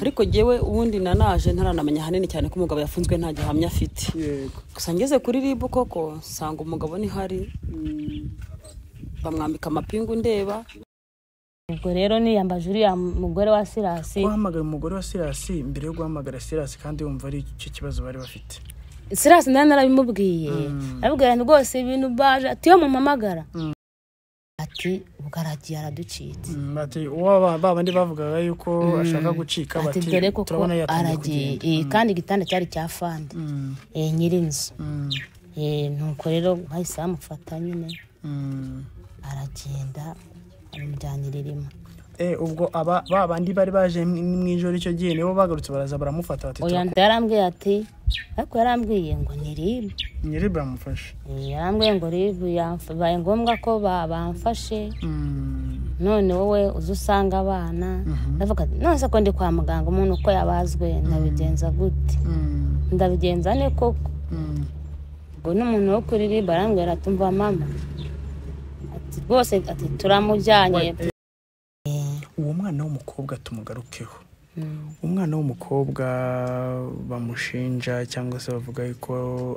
ariko jewe ubundi nanaje ntaranamenya hanene cyane ko umugabo yafunzwe nta gihamya afite gusa ngeze kuri ribu koko sanga umugabo ni hari bamwambika amapingu ndeba ubwo rero niyambaje uriya mugore wa Sirasi guhamagara umugore wa Sirasi mbere yo guhamagara Sirasi kandi wumva ari icyo kibazo bari bafite Sirasi narabimubwiye abwira rwose ibintu baje ati yo mumamagara ati ubwaragiye araducitse ati bandi bavugaga yuko ashaka gucika bati turabona yaragiye kandi igitanda cyari cyafande nyirinzu nuko rero bahise bamufata nyine aragenda amujyanirimo ubwo bandi bari baje mu ijoro icyo gihe nibo bagarutse baraza baramufata bati oya yarambwiye ati ariko yarambwiye ngo nyiri bamufashe yarambwiye ngo ribu yabaye ngombwa ko bamfashe none wowe uzusanga abana ndavuga none ko ndi kwa muganga umuntu uko yabazwe ndabigenza gute ndabigenza ne koko ngo n'umuntu wo kuri ribu arambwira ati mva mama ati rwose ati turamujyanye uwo mwana w'umukobwa tumugarukeho umwana w'umukobwa bamushinja cyangwa se bavuga yuko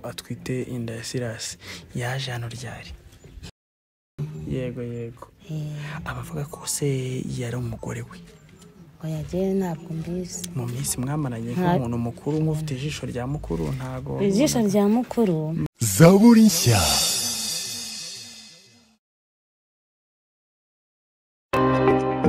atwite inda ya Sirasi yaje hano ryari yego abavuga ko se yari umugore we oya je ntabwo mbizi mu minsi mwamaranye nk'umuntu mukuru nk'ufite ijisho rya mukuru ntago ijisho rya mukuru Zaburi nshya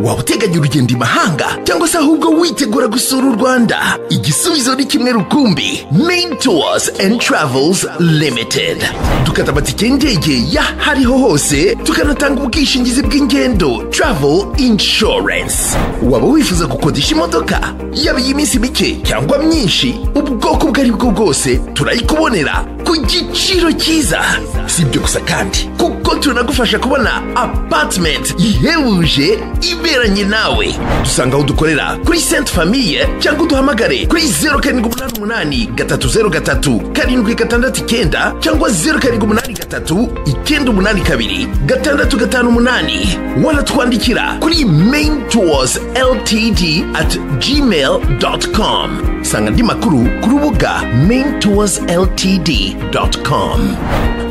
waba uteganya urugendo imahanga cyangwa se ahubwo witegura gusura u Rwanda igisubizo ni kimwe rukumbi Main Tours and Travels Limited dukata amatike y'indege y'ahariho hose tukanatanga ubwishingizi bw'ingendo travel insurance waba wifuza gukodesha imodoka yaba iy'iminsi mike cyangwa myinshi ubwoko ubwo ari bwo bwose turayikubonera ku giciro cyiza si ibyo gusa kandi kuko tunagufasha kubona apartment ihebuje iberanye nawe dusanga aho dukorera kuri Sainte Famille cyangwa uduhamagare kuri 0788 303 769 cyangwa 0783 982 658 wala twandikira kuri maintoursltd@gmail.com sanga ndi makuru ku rubuga maintoursltd.com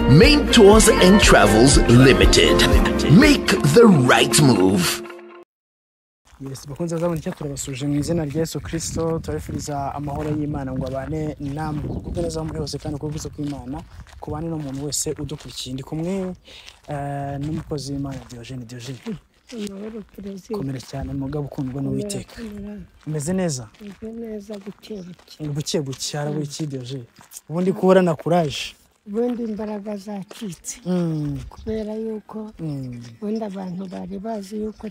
Main Tours and Travels Limited. Make the right move. Yes, bakunze zabona icyo turabasuje mu izina rya Yesu Kristo turafuriza amahoro y'Imana ngo abane namwe kuko neza muri hose kandi kuvuze ko Imana kubane no muntu wese udukurikiye ndi kumwe n'umukozi w'Imana Diogene komere cyane mugabo ukundwa n'Uwiteka umeze neza buke cyara wiki Diogene ubundi kuhora na courage ubundi imbaraga zacitse kubera yuko ubundi abantu bari bazi yuko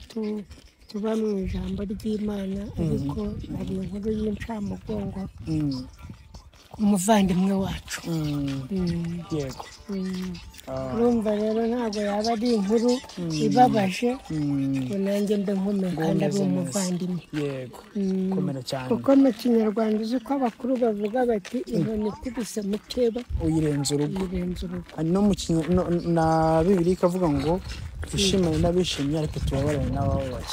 tuba mu ijambo ry'Imana ariko hari inkuru y'incamugongo ku muvandimwe wacu yego urumva rero ntabwo yaba ari inkuru ibabaje ngo nanjye mbe nkomeye kandi ari umuvandimwe yego komera cyane kuko mu Kinyarwanda uzi ko abakuru bavuga bati inkoni ikubise mukeba uyirenza urugo no mu na Bibiliya ikavuga ngo twishimane n'abishimye ariko tubabarane n'abababaye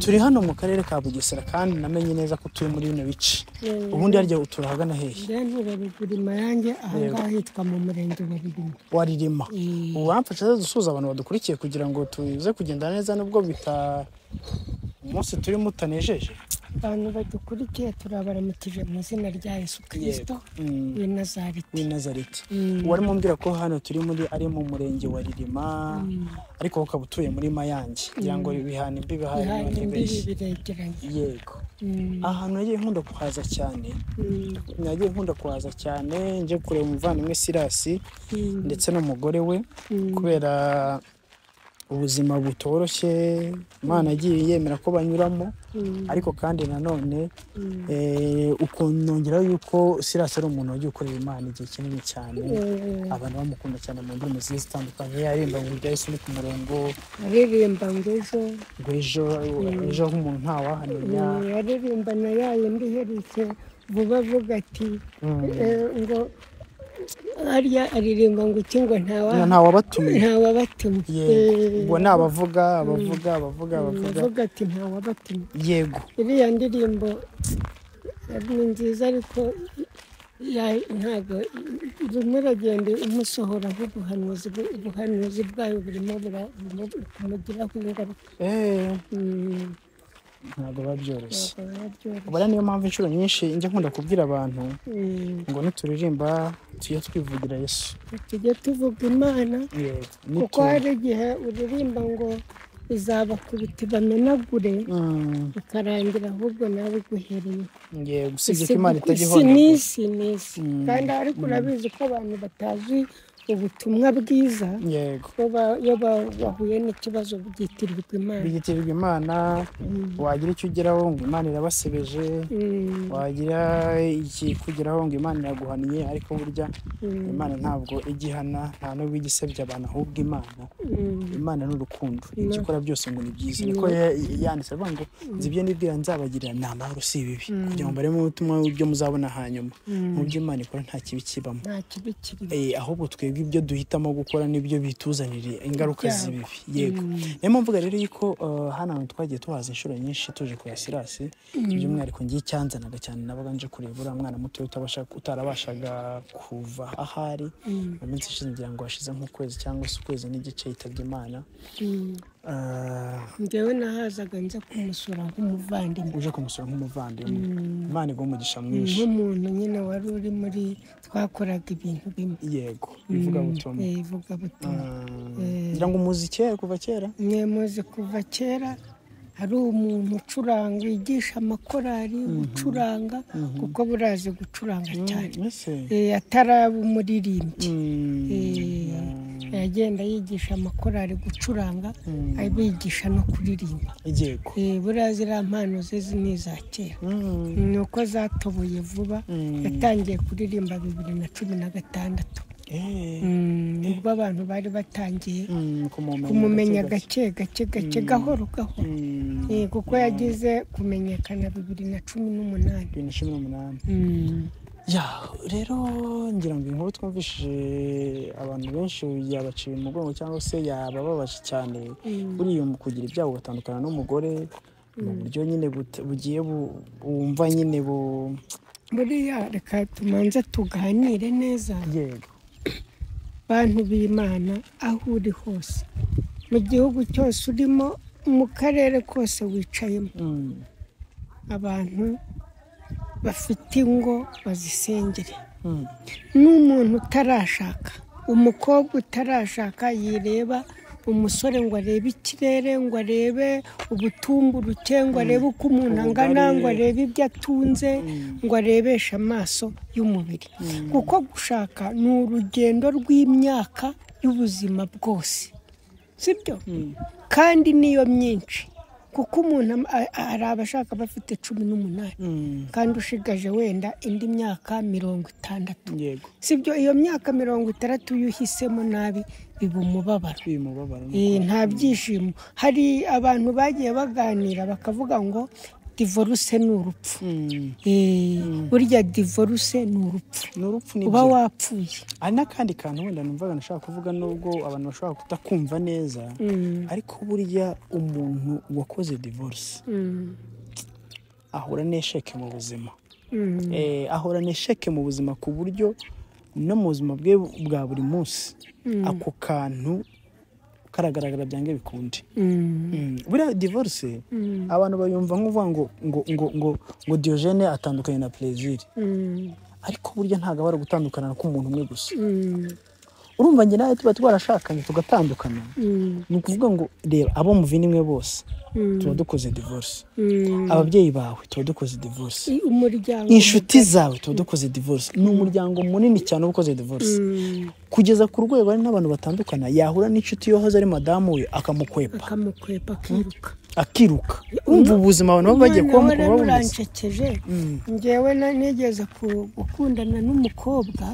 turi hano mu karere ka Bugesera kandi namenye neza ko turi muri bino bice ubundi harya turahagana hehe Rugurima yanjye ahangaha hitwa mu murenge wa Ririma uwamfasha dusuza abantu badukurikiye kugira ngo tuze kugenda neza nubwo bita umunsi turi mutanejeje abantu badukurikiye turabaramukije mu izina rya Yesu Kristo w'i Nazareti warimo mbwira ko hano turi muri ari mu murenge wa Ririma ariko ukaba utuye muri Mayange kugira ngo bihana imbibe hari yego ahantu nagiye nkunda kuhaza cyane nje kureba umuvandimwe Sirasi ndetse n'umugore we kubera ubuzima butoroshye Imana agiye yemera ko banyuramo ariko kandi nanone ukonongeraho yuko Sirasi ari umuntu wagiye ukorera Imana igihe kinini cyane abantu bamukunda cyane mu ndimi zitandukanye yarimba ngo ibya Yesu ku murongo aririmba ngo ejo nk'umuntu ntawahamenya aririmba na yayo ndiherutse vuba vuga ati ngo harya aririmba ngo iki ngo ntawabatumye yego nabavuga ati ntawabatumye yego iriya ndirimbo ni nziza ariko ntabwo uragenda umusohora ubuhanuzi bwayo burimo kumugiraho ingaruka ntabwo babyoroshye ubona niyo mpamvu inshuro nyinshi njya nkunda kubwira abantu ngo nituririmba tujye twivugira Yesu tujye tuvuga Imana kuko hari igihe uririmba ngo izabakubita bamenagure bikarangira ahubwo nawe guhereye usibye ko Imana itajya n'isi kandi ariko urabizi ko abantu batazi ubutumwa bwiza iyo bahuye n'ikibazo byitirirwa Imana wagira icyo ugeraho ngo Imana irabasebeje wagira ikikugeraho ngo Imana iraguhaniye ariko burya Imana ntabwo igihana nta n'ubwo igisebya abantu ahubwo Imana n'urukundo ibyo ikora byose ngo ni byiza niko yanditse avuga ngo nzi ibyo nibwira nzabagirira ni amahoro si ibibi kugira ngo bareme ubutumwa ibyo muzabona hanyuma mu byo Imana ikora nta kibi kibamo ahubwo twebwe ibyo duhitamo gukora nibyo bituzanira ingaruka z'ibibi yego niyo mpamvu rero yuko hano twagiye tuhaza inshuro nyinshi tuje kwa Sirasi by'umwihariko ngiye cyanzanaga cyane nabaga nje kureba uriya mwana muto utarabashaga kuva ahari mu minsi ishize ngira ngo hashize nk'ukwezi cyangwa se ukwezi n'igice yitabye Imana njyewe nahazaga nza kumusura nk'umuvandimwe uje kumusura nk'umuvandimwe Imana igwa umugisha mwinshi nk'umuntu nyine wari uri muri twakoraga ibintu bimwe yego ivugabutumwa ngira ngo muzi kuva kera muzi kuva kera hari umuntu ucuranga wigisha amakorari gucuranga kuko burazi gucuranga cyane ataraba umuririmbyi yagenda yigisha amakorari gucuranga abigisha no kuririmba burazi iriya mpano ze ni iza kera ni uko zatoboye vuba yatangiye kuririmba 2016 nibwo abantu bari batangiye kumumenya gake gahoro kuko yagize kumenyekana 2018 rero ngira ngo inkuru twumvishije abantu benshi yabaciye umugongo cyangwa se yabababaje cyane buriya mu kugira ibyago batandukana n'umugore mu buryo nyine bugiye wumva nyine buriya reka tumanze tuganire neza bantu b'Imana aho uri hose mu gihugu cyose urimo mu karere kose wicayemo abantu bafite ingo bazisengere n'umuntu utarashaka umukobwa utarashaka yireba umusore ngo arebe ikirere ngo arebe ubutumburuke ngo arebe uko umuntu angana ngo arebe ibyo atunze ngo arebeshe amaso y'umubiri kuko gushaka ni urugendo rw'imyaka y'ubuzima bwose sibyo kandi niyo myinshi kuko umuntu hari abashaka bafite 18 kandi ushigaje wenda indi myaka 60 sibyo iyo myaka 60 yuhisemo nabi biba umubabaro nta byishimo hari abantu bagiye baganira bakavuga ngo divorce ni urupfu burya divorce ni urupfu uba wapfuye ari n'akandi kantu wenda numvaga nashaka kuvuga nubwo abantu bashobora kutakumva neza ariko burya umuntu wakoze divorce ahura n'esheke mu buzima ahura n'esheke mu buzima ku buryo no mu buzima bwe bwa buri munsi ako kantu karagaragara byange bikunde buriya divorce abantu bayumva nk'uvuga ngo Diogene atandukanye na Plaisir ariko burya ntago bari gutandukana k'umuntu umwe gusa urumva nge nawe tuba twarashakanye tugatandukana ni ukuvuga ngo reba abo muvindimwe bose tuba dukoze divorce ababyeyi bawe tuba dukoze divorce inshuti zawe tuba dukoze divorce ni umuryango munini cyane ukoze divorce kugeza ku rwego ari n'abantu batandukana yahura n'inshuti yohoze ari madamu we akamukwepa akiruka umva ubuzima abantu bagiye kuba mukuru burancekeje ngewe nigeze gukundana n'umukobwa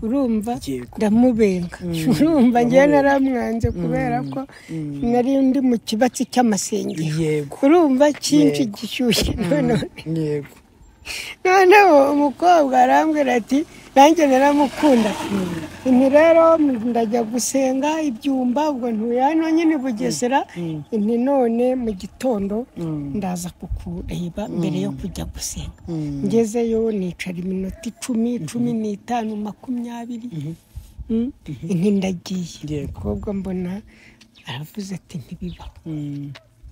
urumva ndamubenga urumva ngewe naramwanze kubera ko nari ndi mu kibatsi cy'amasengero urumva cyinshi gishyushye none noneho umukobwa arambwira ati nanjye naramukunda nti rero ndajya gusenga ibyumba ubwo ntuye hano nyine Bugesera nti none mu gitondo ndaza kukureba mbere yo kujya gusenga ngezeyo nicara iminota 10, 15, 20 nti ndagiye umukobwa mbona aravuze ati ntibibaho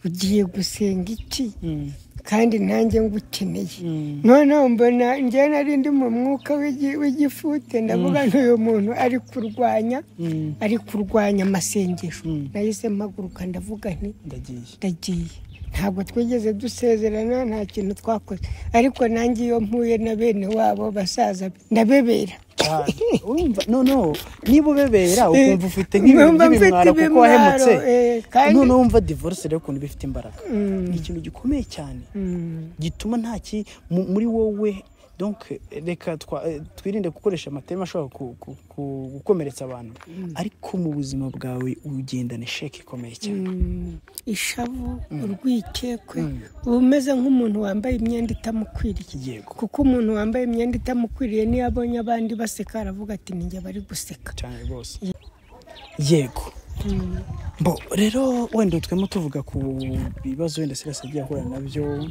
ugiye gusenga iki kandi nanjye ngukeneye noneho mbona njye nari ndi mu mwuka w'igifute ndavuga n'uyu muntu ari kurwanya amasengesho nahise mpaguruka ndavuga nti ndagiye ntabwo twigeze dusezerana nta kintu twakoze ariko nanjye iyo mpuye na bene wabo basaza ndabebera no niba ubebera ukumva ufite nk'ibintu by'ibimwara kuko wahemutse none wumva divorce rero ukuntu bifite imbaraga ni ikintu gikomeye cyane gituma muri wowe donc reka twirinde gukoresha amatema ashobora gukomeretsa abantu ariko mu buzima bwawe ugendana isheke ikomeye cyane ishavu urwikekwe uba umeze nk'umuntu wambaye imyenda itamukwiriye kuko umuntu wambaye imyenda itamukwiriye niyo abonye abandi baseka aravuga ati ninjye bari guseka cyane rwose yego rero wenda twemo tuvuga ku bibazo wenda Silas agiye ahura nabyo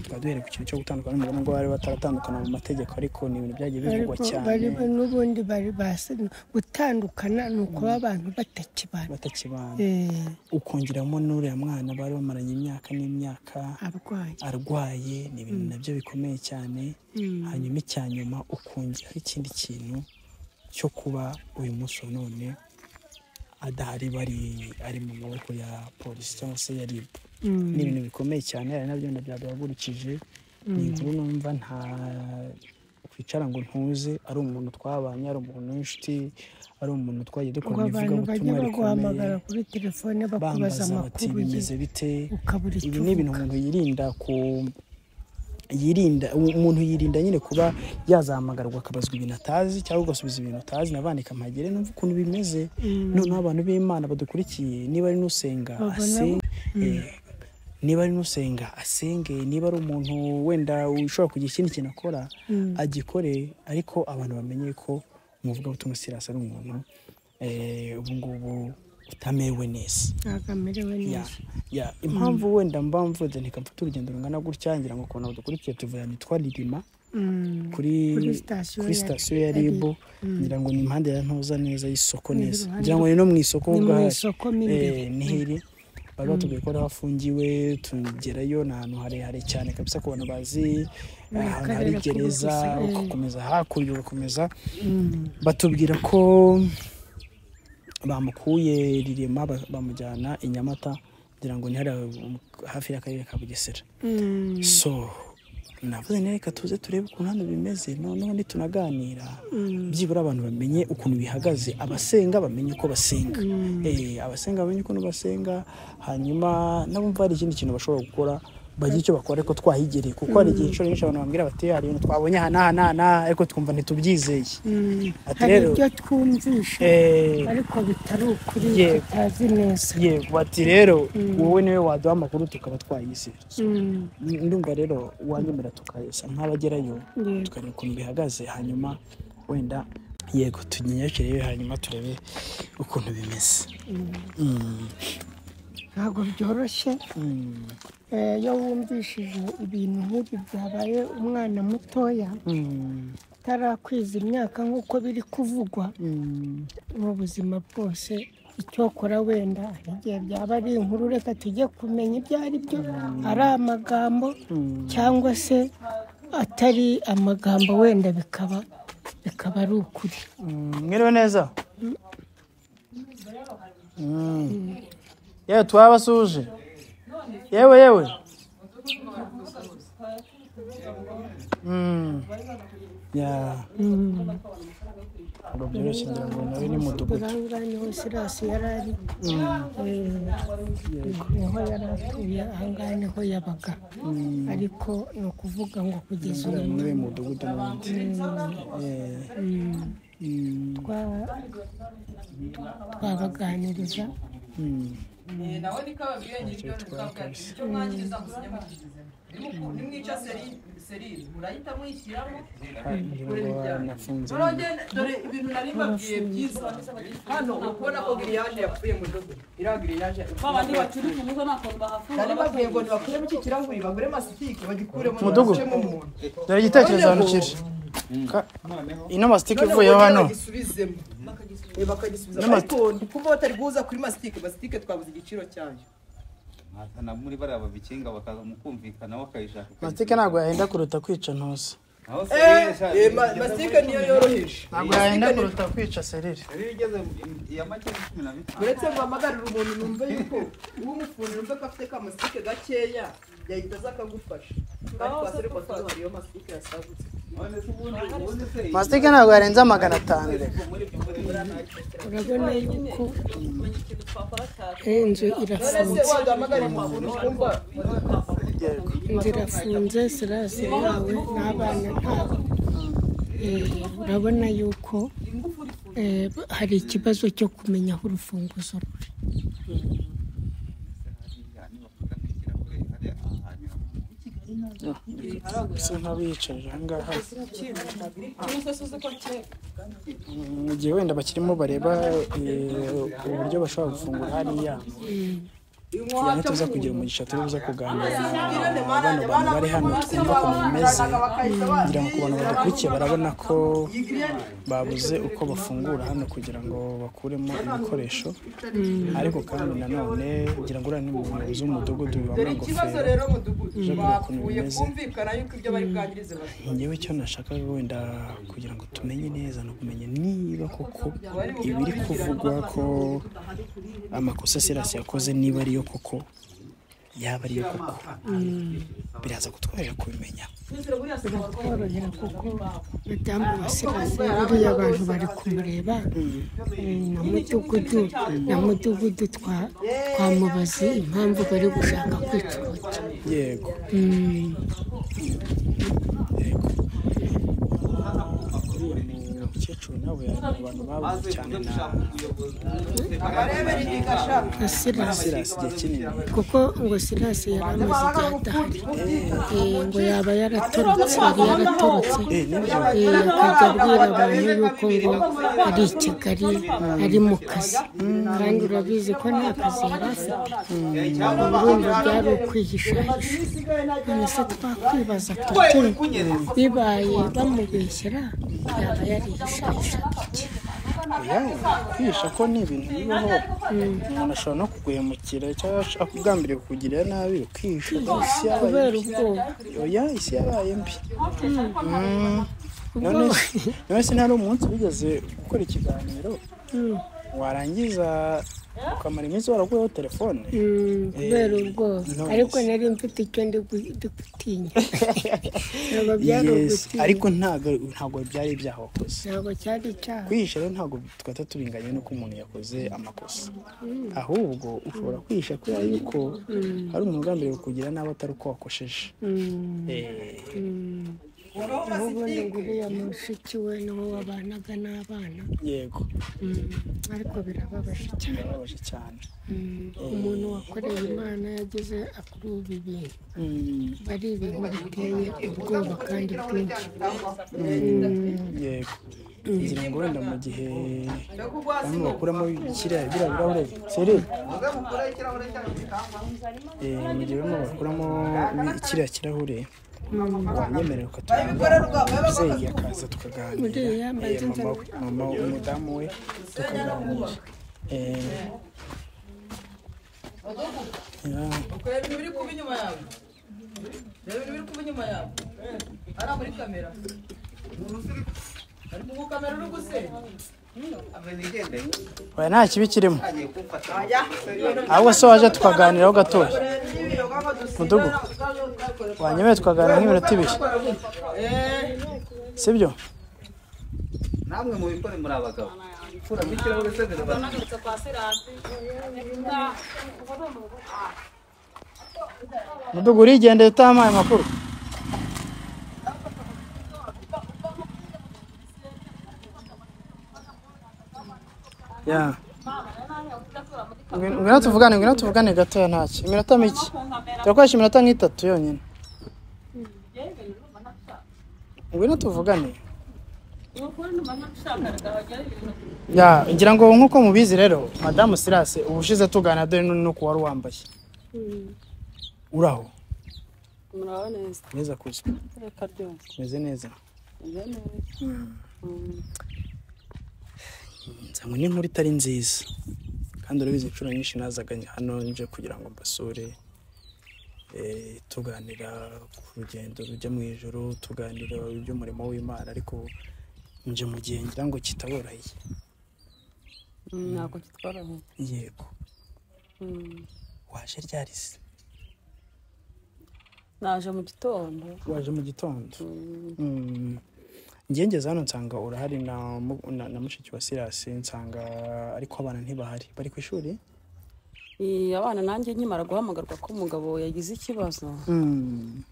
twaduhere ku kintu cyo gutandukana n'umugabo ngo bari bataratandukana mu mategeko ariko ni ibintu byagiye bivugwa cyane n'ubundi bari gutandukana ni uko abantu batakibana ukongeramo n'uriya mwana bari bamaranye imyaka n'imyaka arwaye ni ibintu nabyo bikomeye cyane hanyuma icyanyuma ukongeraho ikindi kintu cyo kuba uyu munsi none adahari ari mu maboko ya polisi cyangwa se ya RIB ni ibintu bikomeye cyane ari nabyo ndabyagurikije ni inkuru numva nta kwicara ngo ntuze ari umuntu twabanye ari umuntu w'inshuti ari umuntu twagiye dukora ivuga ubutumwa guhamagara kuri telefone bakubaza amakuru bimeze bite ibi ni ibintu umuntu umuntu yirinda nyine kuba yazahamagarwa akabazwa ibintu atazi cyangwa ugasubiza ibintu utazi nabandika mpagere numva ukuntu bimeze noneho abantu b'Imana badukurikiye niba ari n'usenga asenge niba ari umuntu wenda ushobora kugira ikindi kintu akora agikore ariko abantu bamenye ko umuvuga butumwa Silas ari umuntu ubu ngubu utamerewe neza impamvu wenda mvuze ntikamfata urugendo rungana gutya ngira ngo kubona dukurikiye tuvuye nitwa Ririma kuri sitasiyo ya RIB ngira ngo ni impande ya ntoza neza y'isoko neza ngira ngo ni no mu isoko nihiri bari batubwiye ko hafungiwe tugerayo ni ahantu harehare cyane kabisa ku bantu bazi ahantu hari gereza ugakomeza hakurya ugakomeza batubwira ko bamukuye Ririma bamujyana i Nyamata ngira ngo ni hafi y'akarere ka Bugesera so navuze reka tuze turebe ukuntu hano bimeze noneho nitunaganira byibura abantu bamenye ukuntu bihagaze abasenga bamenye uko basenga abasenga bamenye ukuntu basenga hanyuma nabumva hari ikindi kintu bashobora gukora bagira icyo bakora ariko twahigereye kuko hari igihe inshuro nyinshi abantu bambwira bati hari ibintu twabonye aha ariko twumva ntitubyizeye hari ibyo twumvisha ariko bitari ukuri tutazi neza yego bati rero wowe niwe waduha amakuru tukaba twayizera ndumva rero wanyemera tukayesa nk'abagerayo tukareba ukuntu bihagaze hanyuma wenda yego tunyakire hanyuma turebe ukuntu bimeze ntabwo byoroshye iyo wumvishije ibintu nk'ibi byabaye umwana mutoya utarakwiza imyaka nk'uko biri kuvugwa mu buzima bwose icyokora wenda igihe byaba ari inkuru reka tujye kumenya ibyo ari byo ari amagambo cyangwa se atari amagambo wenda bikaba ari ukuri mwiriwe neza yewe twabasuje yewe ntabwo byoroshye ngira ngo nawe ni mudugudu niho Silas yari ari niho yari atuye ahangaha niho yabaga ariko ni ukuvuga ngo kugeza ubu niwe mudugudu n'undi twabaganiriza nimwica serire murahita muyishyiramo nafunze dore ibintu nari mbabwiye byiza hano ukubona ko giriyaje yapfuye mu dogo iriya giriyaje babandi bacuruza umuzo nakuntu bahafunga nari mbabwiye ngo nibakuremo iki kirahuri bagure masitike bagikuremo Mudugu dore igitekerezo hano kiri ino masitike ivuyeho hano bakagisubiza ariko kuko batari guhuza kuri masitike twabuze igiciro cyayo na muri bariya babikinga bakaza mu kumvikana bakayishaka masitike ntabwo yahenda kuruta kwica ntuzi masitike niyo yoroheje ntabwo yahenda kuruta kwica serire igeze ya make 15 uretse mpamagarira umuntu numva yuko uw'umufundi numva ko afite ka masitike gakeya yahita aza akagufasha kandi kwa serire kwa hariyo masitike yasagutse masitike ntabwo yarenza 500 reka urabona yuko inzu irafunze inzu irafunze sirasi yawe n'abana ntabo urabona yuko hari ikibazo cyo kumenya aho urufunguzo ruri bisa nk'abiyicarira aha ngaha mu gihe wenda bakirimo bareba uburyo bashobora gufungura hariya tujyane tuza kugira umugisha turi buza kuganira bano bantu bari hano twumva ukuntu bimeze kugira ngo ku bantu badukurikiye barabona ko babuze uko bafungura hano kugira ngo bakuremo ibikoresho ariko kandi nanone ngira ngo uriya ni umuyobozi w'umudugudu wambaye ingofero uje kureba ukuntu bimeze ngewe icyo nashakaga wenda kugira ngo tumenye neza no kumenya niba koko ibiri kuvugwa ko amakosa Sirasi yakoze niba ariyo koko yaba ariyo koko biraza kutworohera kubimenya biratworohera kuko madamu wa Sirasi buriya abantu bari kumureba na mudugudu twamubaze impamvu bari gushaka kwicuruza yego umukecuru nawe ari mu bantu babuze cyane na Sirasi igihe kinini kuko ngo Sirasi yari amaze igihe adahari ngo yaba yaratorotse akajya abwira abantu yuko ngo ari i Kigali ari mu kazi kandi urabizi ko nta kazi yari afite urumva byari ukwihishahisha none se twakwibaza tuti bibaye bamubeshyera yaba yarihishahishaga iki kwihisha ko ni ibintu bibaho umuntu ashobora no kuguhemukira cyangwa akugambiriye kukugirira nabi ukisha isi kubera ubwoba isi yabaye mbi none se ntari umunsi bigeze gukora ikiganiro warangiza ukamara iminsi waraguyeho telefone kubera ubwoba ariko nari mfite icyo ndi gutinya ntabwo byari ugutinya ariko ntabwo byari ibyaha wakoze ntabwo cyari icyaha kwihisha rero ntabwo twahita turinganya n'uko umuntu yakoze amakosa ahubwo ushobora kwihisha kubera yuko hari umuntu ugambiriye kukugira nabi atari uko wakosheje aho ubundi ngo uriya mushiki we niwo wabanaga n'abana yego ariko birababaje cyane umuntu wakoreye Imana yageze kuri ubu bintu bari ibintu biteye ubwoba kandi bwinshi yego ngira ngo wenda mu gihe bamwe bakuramo kiriya birahure seri mu gihe bamwe bakuramo kiriya kirahure wanyemerera ukatubyeyi akaza tukaganira mama umudamu we tukaganira ukureba ibintu biri kuba inyuma yawe reba ibintu biri kuba inyuma yawe hariya muri kamera ari mu kamera uri gusenya oya nta kibi kirimo ahubwo se waje tukaganiraho gatoya mudugu wanyemerera tukaganira nk'iminota 2 sibyo namwe mu bikore muri abagabo fura mikiraho se birabana mudugu urigendeye utamaye amakuru ya ngwino tuvugane gatoya ntacyo iminota mike turakoresha iminota nk'itatu yonyine ngwino tuvugane. Ya ngira ngo nkuko mubizi rero Madame Silas ubushize tugana dore nuko wari wambaye. Uraho? Muraho neza. Neza kuzi. Reka ryo. Meze neza. Nzamwe n'inkuru itari nziza kandi urabizi inshuro nyinshi nazaga hano nje kugira ngo mbasure tuganira ku rugendo rujya mu ijoro, tuganira iby'umurimo w'Imana, ariko nje mu gihe ngira ngo kitaboroheye. Ntabwo kitworoheye. Yego. Waje ryari se? Naje mu gitondo. Waje mu gitondo. Ngengeze hano nsanga urahari na mushiki wa Silas, nsanga ariko abana ntibahari, bari ku ishuri. Abana nanjye nkimara guhamagarwa ko umugabo yagize ikibazo,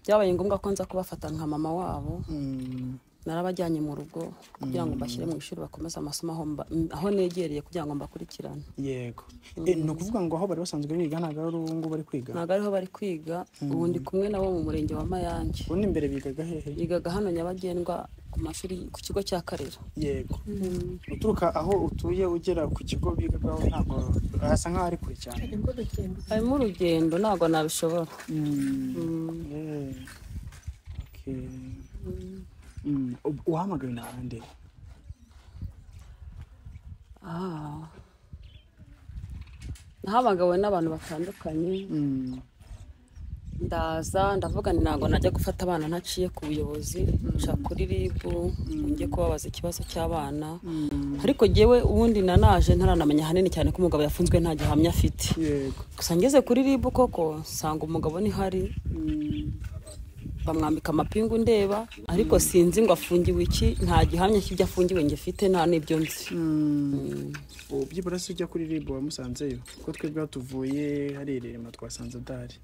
byabaye ngombwa ko nza kubafata nka mama wabo. Narabajyanye mu rugo kugira ngo mbashyire mu ishuri bakomeze amasomo aho negereye kugira ngo mbakurikirane. Yego. No kuvuga ngo aho bari basanzwe biga ntago ari ubu bari kwiga. Ntago ariho bari kwiga, ubundi kumwe nabo mu murenge wa Mayange. Ubundi imbere bigaga hehe? Bigaga hano Nyabagendwa ku mashuri ku kigo cya Karera. Yego. Uturuka aho utuye ugera ku kigo bigagaho ntago asa nkaho ari kure cyane. Ari mu rugendo ntago nabishobora. Okay. Uhamagaye n'abandi? Nahamagawe n'abantu batandukanye. Ndaza ndavuga ntago najya gufata abana ntaciye ku buyobozi, nca kuri RIB ngiye kubabaza ikibazo cy'abana. Ariko jewe ubundi nanaje ntaranamenya hanini cyane ko umugabo yafunzwe nta gihamya afite. Yego. Gusa ngeze kuri RIB koko sanga umugabo ni hari. Bamwambika amapingu ndeba, ariko sinzi ngo afungiwe iki, nta gihamya kijya afungiwe ngifite, nta n'ibyo nzi. Byibura se ujya kuri RIB wamusanzeyo ko twebwe tuvuye harerema twasanze adari.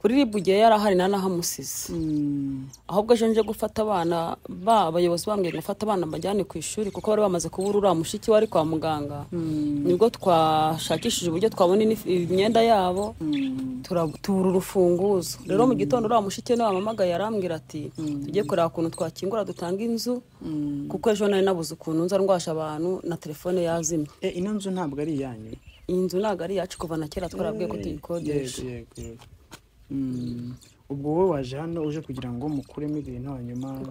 Kuri RIB ugiye yarahari nanahamusize. Ahubwo ejo nje gufata abana abayobozi bambwiye gufata abana mbajyane ku ishuri kuko bari bamaze kubura uriya mushiki wari kwa muganga. Nibwo twashakishije uburyo twabona imyenda yabo, tubura urufunguzo. Rero mu gitondo uriya mushiki nawe wamamagaye arambwira ati tujye kureba ukuntu twakingura dutanga inzu, kuko ejo nari nabuze ukuntu nza ndwasha abantu na telefone yazimye. Ino nzu ntabwo ari iyanyu? Iyi nzu ntabwo ari iyacu, kuva na kera twarabwiye ko tuyikodesha. Ubwo wowe waje hano uje kugira ngo mukuremo ibintu hanyuma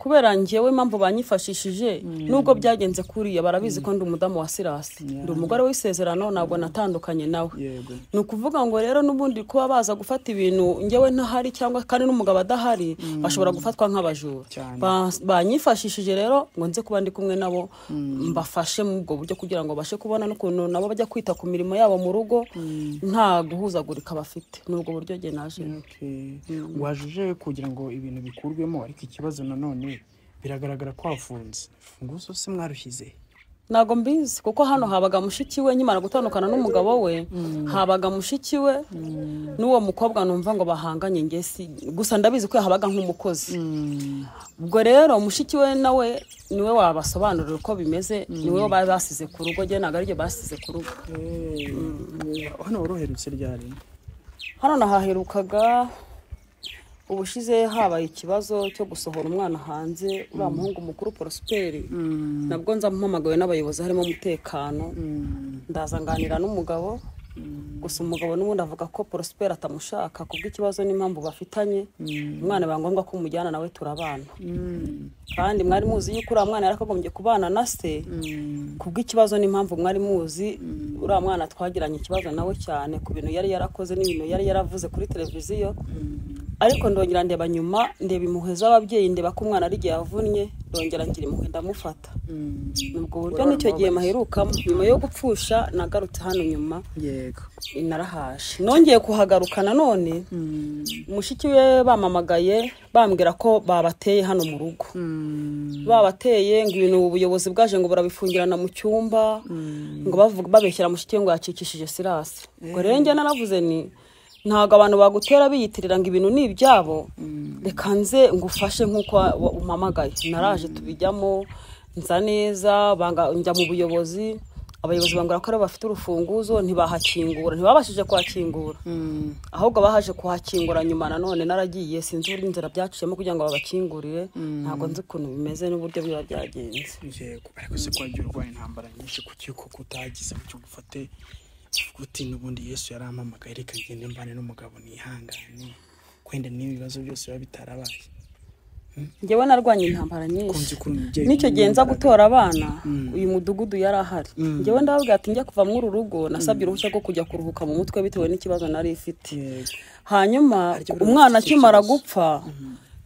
kubera njyewe impamvu banyifashishije nubwo byagenze kuriya barabizi ko ndi umudamu wa Silas, ndi umugore w'isezerano, ntabwo natandukanye nawe. Ni ukuvuga ngo rero n'ubundi kuba baza gufata ibintu njyewe ntahari cyangwa kandi n'umugabo adahari bashobora gufatwa nk'abajura. Banyifashishije rero ngo nze kuba ndi kumwe nabo mbafashe mu bwo buryo kugira ngo bashe kubona n'ukuntu nabo bajya kwita ku mirimo yabo mu rugo nta guhuzagurika bafite. N'ubwo buryo je naje. Wajuje kugira ngo ibintu bikurwemo, ariko ikibazo nanone biragaragara ko wafunze. Funguzo se mwarushyize? Ntago mbizi kuko hano habaga mushiki we nkimara gutandukana n'umugabo we, habaga mushiki we n'uwo mukobwa numva ngo bahanganye ngesi, gusa ndabizi ko habaga nk'umukozi. Ubwo rero mushiki we nawe niwe wabasobanurira uko bimeze, niwe basize ku rugo, je naga arije basize ku rugo. Hano woroherutse ryari? Hano nahaherukaga ubushize habaye ikibazo cyo gusohora umwana hanze, uriya muhungu mukuru Prosper. Nabwo nza mpamagawe n'abayobozi harimo umutekano, ndazanganira n'umugabo. Gusa umugabo n'ubundi avuga ko Prosper atamushaka kubw'ikibazo n'impamvu bafitanye. Umwana bangombwa ko umujyana nawe turabana. Kandi mwari muzi yuko uriya mwana yarakagombye kubana na se, kubw'ikibazo n'impamvu mwari muzi uriya mwana twagiranye ikibazo nawe cyane ku bintu yari yarakoze n'ibintu yari yaravuze kuri televiziyo. Ariko ndongera ndeba nyuma, ndeba impuhwe z'ababyeyi, ndeba ko umwana ari gihe yavunnye, ndongera ngira impuhwe ndamufata. Nubwo buryo nicyo gihe maherukamo, nyuma yo gupfusha nagarutse hano nyuma. Yego. Narahashe nongeye kuhagaruka nanone, mushiki we bamamagaye bambwira ko babateye hano mu rugo. Babateye ngo ibintu ubuyobozi bwaje ngo barabifungirana mu cyumba, ngo babeshyira mushiki we ngo yacikishije Silas. Ngo rero njye naravuze ni ntago abantu bagutera biyitirira ngo ibintu ni ibyabo, reka nze ngufashe nk'uko umamagaye. Naraje tubijyamo nza neza, njya mu buyobozi, abayobozi bambwira ko ari bafite urufunguzo ntibahakingura ntibabashije kuhakingura ahubwo bahaje kuhakingura nyuma nanone naragiye sinzi uri inzira byaciyemo kugira ngo babakingurire ntabwo nzi ukuntu bimeze n'uburyo biba byagenze yego ariko se kwagiye urwaye intambara nyinshi kuki ko kutagize cyo gufate guti n'ubundi Yesu yarampamagaye reka ngende mbane n'umugabo nihangane kwenda n'ibibazo byose biba bitarabaye njyewe narwanye intambara nyinshi nicyo gihe nza gutora abana uyu mudugudu yari ahari njyewe ndavuga ati njya kuva muri uru rugo nasabye uruhushya rwo kujya kuruhuka mu mutwe bitewe n'ikibazo nari ifite hanyuma umwana akimara gupfa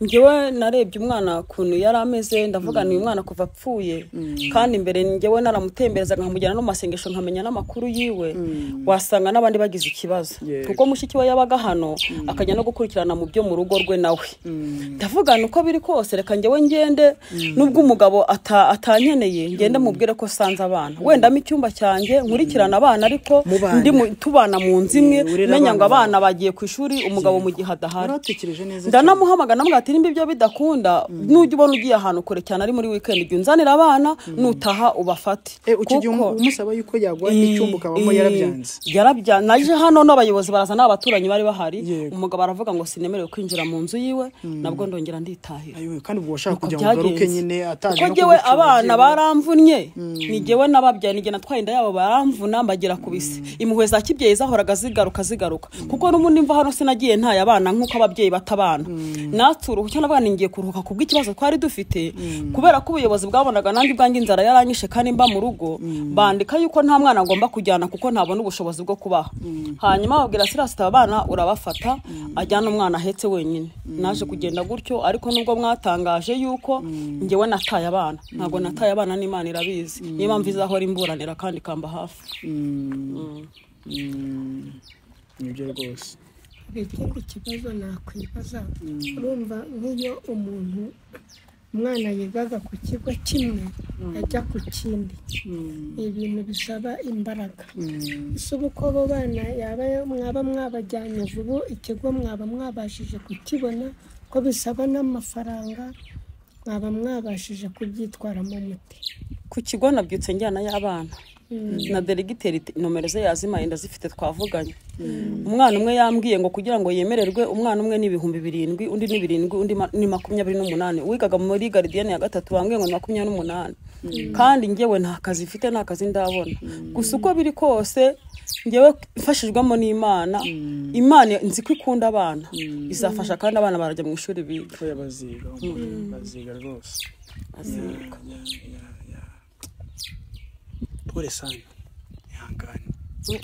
njyewe narebye umwana kuntu yari ameze ndavuga ni umwana kuva apfuye kandi imbere njyewe naramutembereza nkamujyana no masengesho nkamenya n'amakuru yiwe wasanga n'abandi bagize ikibazo kuko mushiki we yabaga hano akajya no gukurikirana mu byo mu rugo rwe nawe ndavuga nuko biri kose reka njyewe ngende nubwo umugabo atanyeneye ngende mubwire ko sanze abana wenda mu icyumba cyanjye nkurikirana abana ariko ndi tubana mu nzu imwe menya ngo abana bagiye ku ishuri umugabo mu gihe adahari ndanamuhamaga namwe nimba ibyo bidakunda nujya ubona ugiye ahantu kure cyane ari muri weekend igihe unzanira abana nutaha ubafate kuko umusaba yuko yagwa n'icyumba ukabamo yarabyanze naje hano n'abayobozi barazana abaturanyi bari bahari umugabo aravuga ngo sinemerewe kwinjira mu nzu yiwe nabwo ndongera nditahira kandi ubwo washaka kujya mu garuke nyine ataje no kujewe abana baramvunye ni jewe nababyaye nige natwaye inda yabo baramvuna mbagira kubise impuhwe za kibyeyi zahoraga zigaruka kuko n'umundi mva hano sinagiye ntaye abana nkuko ababyeyi batabana natsuru cyane abana ngiye kuruhuka kubw'ikibazo twari dufite kubera ko ubuyobozi bwabonaga nanjye bwanjye inzara yaranyishe kandi mba mu rugo bandika yuko nta mwana agomba kujyana kuko ntabona ubushobozi bwo kubaha hanyuma babwira Sirasita abana urabafata ajyana umwana ahetse wenyine naje kugenda gutyo ariko nubwo mwatangaje yuko njyewe nataye abana ntabwo nataye abana n'Imana irabizi niyo mpamvu izahora imburanira kandi kamba hafi nibyo rwose ikindi kibazo nakwibaza urumva nk'iyo umwana yigaga ku kigo kimwe ajya ku kindi ibintu bisaba imbaraga ese uko abo bana mwaba mwabajyanye vuba ikigo mwaba mwabashije kukibona ko bisaba n'amafaranga mwaba mwabashije kubyitwaramo mute ku kigo nabyutse njyana y'abana na delegiteri nomero ze yazimaye ndazifite twavuganye umwana umwe yambwiye ngo kugira ngo yemererwe umwana umwe ni 7,000 undi ni 7 undi ni 28 wigaga muri Gardienne ya gatatu bambwiye ngo 28 kandi njyewe nta kazi mfite nta kazi ndabona gusa uko biri kose njyewe mfashijwemo n'Imana Imana nzi ko ikunda abana izafasha kandi abana barajya mu ishuri biga baziga rwose pole sana ihangane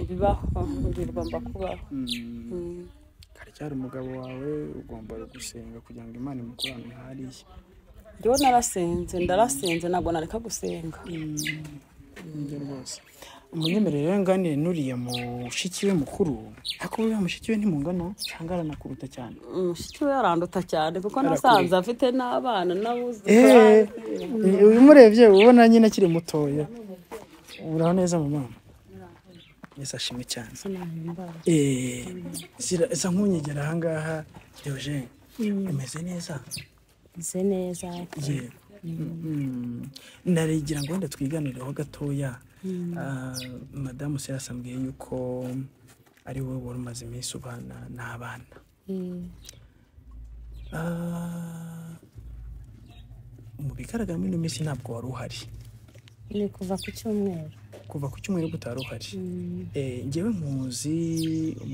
bibaho ngomba kubaho karacyari umugabo wawe ugomba gusenga kugira ngo Imana imukurane hariya njyewe ndarasenze ntabwo nareka gusenga nibyo rwose umunyemerere ngane nuriya mushiki we mukuru ariko uriya mushiki we ntimungana cyangwa aranakuruta cyane mushiki we yaranduta cyane kuko nasanze afite n'abana nabuze umurebye ubona nyine akiri mutoya uraho neza mama Yesu ashimwe cyane za nkunyegera ahangaha Eugene imeze neza narigira ngo wenda twiganireho gatoya madamu Sirasa ambwiye yuko ari wowe wari umaze iminsi ubana n'abana mu bigaragara muri ino minsi ntabwo wari uhari ni kuva ku cyumweru gutari uhari njyewe nkuzi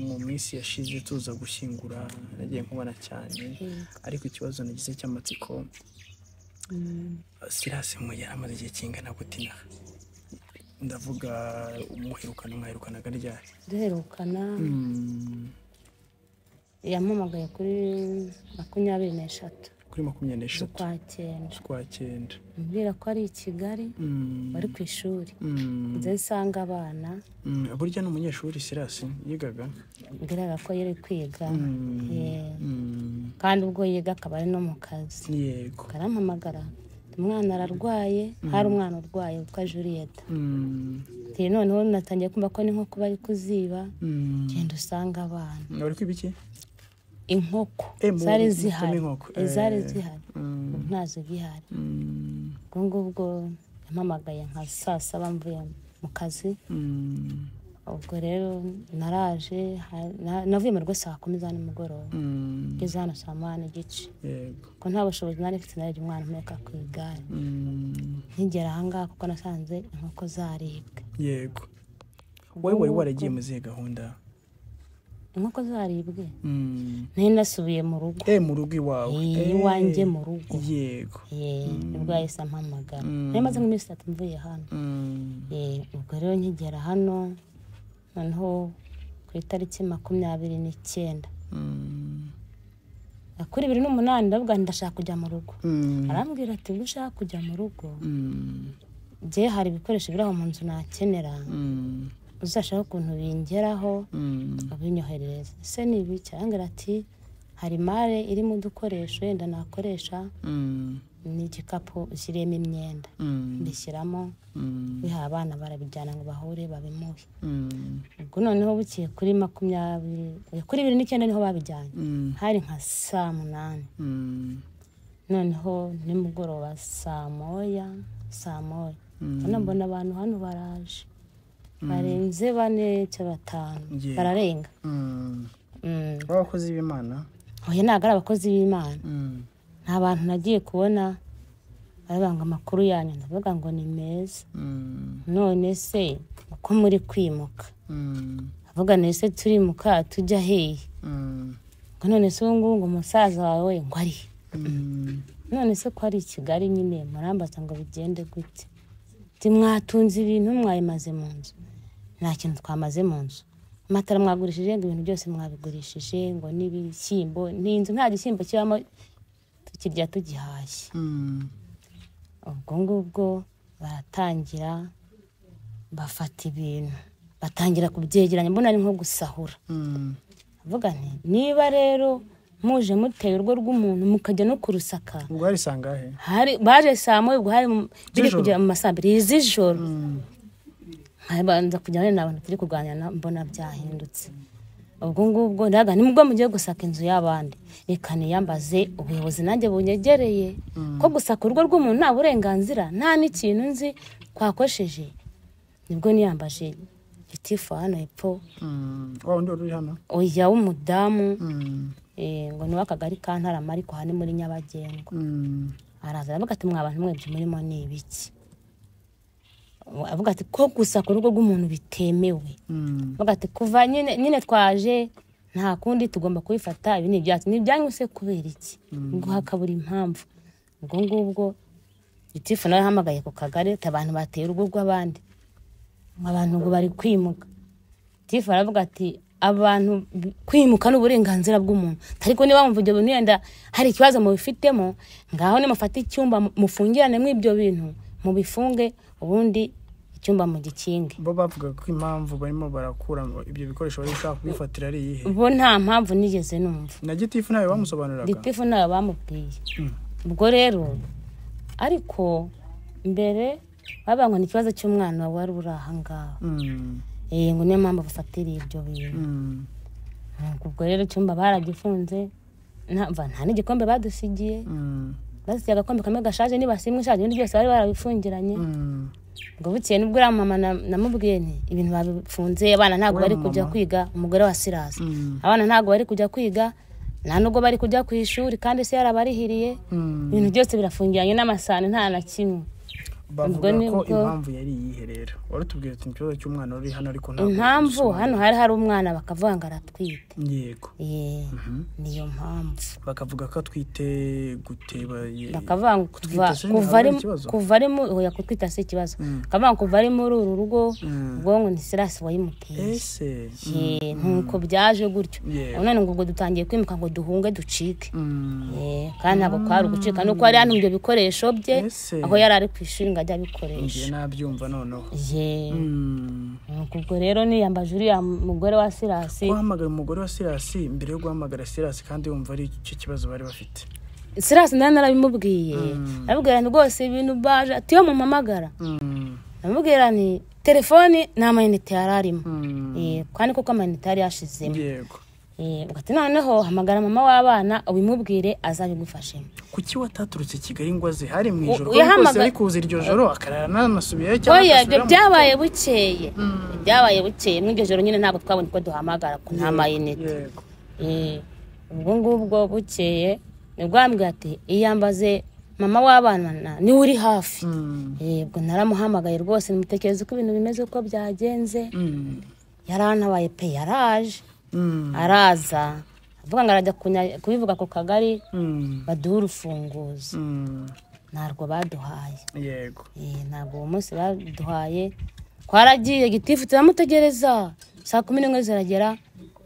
mu minsi yashize tuza gushyingura nagiye nkubona cyane ariko ikibazo nagize cy'amatsiko Sirasa yari amaze igihe kingana gutina ndavuga mwaherukanaga ryari duherukana yampamagaye kuri 23 kuri 23 kwa cyenda mbwira ko ari i Kigali bari ku ishuri nze nsanga abana burya n'umunyeshuri Sirasa yigaga mbwira ko yari kwiga kandi ubwo yiga akaba ari no mu kazi yego karampamagara umwana ararwaye hari umwana urwaye witwa Julieta noneho natangiye kumva ko ni nko kuba ari kuziba genda usanga abana bari kwibiki inkoko zari zihari ntazo gihari ubwo yampamagaye nka saa 7 mvuye mu kazi. Ubwo rero naraje navuye mu rugo saa 10 za nimugoroba ngeze hano saa 8:30 ko nta bushobozi nari mfite naje umwana mpeka ku igare nkigera ahangaha kuko nasanze inkoko zaribwe. Yego wowe waragiye mu zihe gahunda? Inkoko zaribwe nari nasubiye mu rugo mu rugo iwawe iwanjye mu rugo. Yego nibwo yahise ampamagara nari maze nk'iminsi 3 mvuye hano. Ubwo rero nkigera hano noneho ku itariki 29 kuri 2008 ndavuga ndashaka kujya mu rugo. Arambwira ati ushaka kujya mu rugo je hari ibikoresho biraho mu nzu nakenera uzashaka ukuntu bingeraho abinyohereza. Se nibi cyangwa ati hari mare iri mu dukoresho yenda nakoresha ni igikapu ushyiremo imyenda mbishyiramo biha abana barabijyana ngo bahure babimuhe. Ubwo noneho bukiye kuri 20 kuri 2009 niho babijyanye hari nka saa 8 noneho nimugoroba saa 1 mbona abantu hano baraje barenze 4 cyangwa 5 bararenga. Abakozi b'Imana? Oya ntago ari abakozi b'Imana. Nta bantu nagiye kubona barabanga amakuru yanyu ndavuga ngo ni meza. None se uko muri kwimuka avuga nese turi muka tujya hehe ngo none se ngo umusaza wawe ngo ari none se ko ari Kigali nyine murambaza ngo bigende gute timwatunze ibintu mwayimaze mu nzu? Nta kintu twamaze mu nzu. Amatara mwagurishije ngo ibintu byose mwabigurishije ngo n'ibishyimbo n'inzu nta gishyimbo kibamo tukirya tugihashye. Ubwo ngubwo baratangira bafata ibintu batangira kubyegeranya mbona ari nko gusahura. Avuga nti niba rero muje muteye urwo rw'umuntu mukajya no kurusaka. Ubwo hari sangahe? Hari baje saa 1 ubwo hari biri kujya mu masambiri z'ijoro. Habanza kujyana n'abantu turi kuganira mbona byahindutse. Ubwo ngubwo ndaga nimubwo mugiye gusaka inzu y'abandi reka niyambaze ubuyobozi nanjye bunyegereye ko gusaka urwo rw'umuntu nta burenganzira nta n'ikintu nzi twakosheje. Nibwo niyambaje gitifu hano epfo wundi uri hano oya w'umudamu ngo ni w'akagari ka Ntarama ariko hani muri Nyabagendwa. Araza aravuga ati mwa bantu mwebye murimo ni ibiki? Avuga ati ko gusaka urugo rw'umuntu bitemewe. Avuga ati kuva nyine twaje nta kundi tugomba kubifata ibi ni ibyatsi nibyanyuse kubera iki ngo hakabura impamvu. Ubwo ngubwo gitifu nawe hamagaye ku kagari abantu bateye urugo rw'abandi abantu ngo bari kwimuka. Gitifu aravuga ati abantu kwimuka n'uburenganzira bw'umuntu ariko niba mvuge ngo niyenda hari ikibazo mu bifitemo ngaho nimufata icyumba mufungirane mw'ibyo bintu mu bifunge ubundi icyumba mu gikinge. Bo bavuga ko impamvu barimo barakura ibyo bikoresho bari ushaka kubifatira ari iyihe? Bo nta mpamvu nigeze numva. Na gitifu nawe bamusobanuriraga? Gitifu nawe bamubwiye. Ubwo rero ariko mbere babangwa n'ikibazo cy'umwana wari uri ahangaha. Ngo niyo mpamvu bafatira ibyo bintu. Ubwo rero icyumba baragifunze nta n'igikombe badusigiye. Basigaye agakombe kamwe gashaje nibasimwe ishaje ibindi byose bari barabifungiranye. Ngo bukiye nibwo mama namubwiye nti ibintu babifunze abana ntago bari kujya kwiga. Umugore wa Sirasi abana ntago bari kujya kwiga nta nubwo bari kujya ku ishuri kandi se yarabarihiriye ibintu byose birafungiranye n'amasane nta na kimwe. Bavuga ko impamvu yari iyihe rero? Waratubwiye ati ikibazo cy'umwana uri hano ariko ntabwo impamvu hano hari umwana bakavuga ngo aratwite. Yego niyo mpamvu bakavuga ko atwite guteba bakavuga ngo kuva ari mu oya kutwita se ikibazo bakavuga ngo kuva ari muri uru rugo ubwonko ni Sirasi wayimuteye. Nkuko byaje gutyo none ngo dutangiye kwimuka ngo duhunge ducike. Kandi ntabwo kwari ugucika nuko ari hano ibyo bikoresho bye aho yari ari kwishuri ngajya bikoresha. Ngiye nabyumva noneho. Ubwo rero niyambaje uriya mugore wa Sirasi. Guhamagara umugore wa Sirasi mbere yo guhamagara Sirasi kandi wumva ari icyo kibazo bari bafite. Sirasi narabimubwiye arabwira rwose ibintu baje ati yo mumamagara. Namubwira ni telefone n'amayinite yararimo. Kandi koko amayinite yari yashizemo. Yego. ugati noneho hamagara mama w'abana ubimubwire azabigufashemo. Kuki wataturutse Kigali ngo aze hari mu ijoro rwose ari kuza iryo joro akarara nanasubiyeyo cyangwa oya byabaye bukeye byabaye bukeye mw'iryo joro nyine ntabwo twabonye ko duhamagara ko nta mayinite. Ubwo ngubwo bukeye nibwo ambwiye ati iyambaze mama w'abana ni uri hafi. Ubwo naramuhamagaye rwose nimutekereze ko ibintu bimeze uko byagenze. Yarantabaye pe yaraje araza avuga ngo arajya kubivuga ku kagari baduha urufunguzo. Ntabwo baduhaye. Yego. Ntabwo uwo munsi baduhaye twaragiye gitifu turamutegereza saa 11 ziragera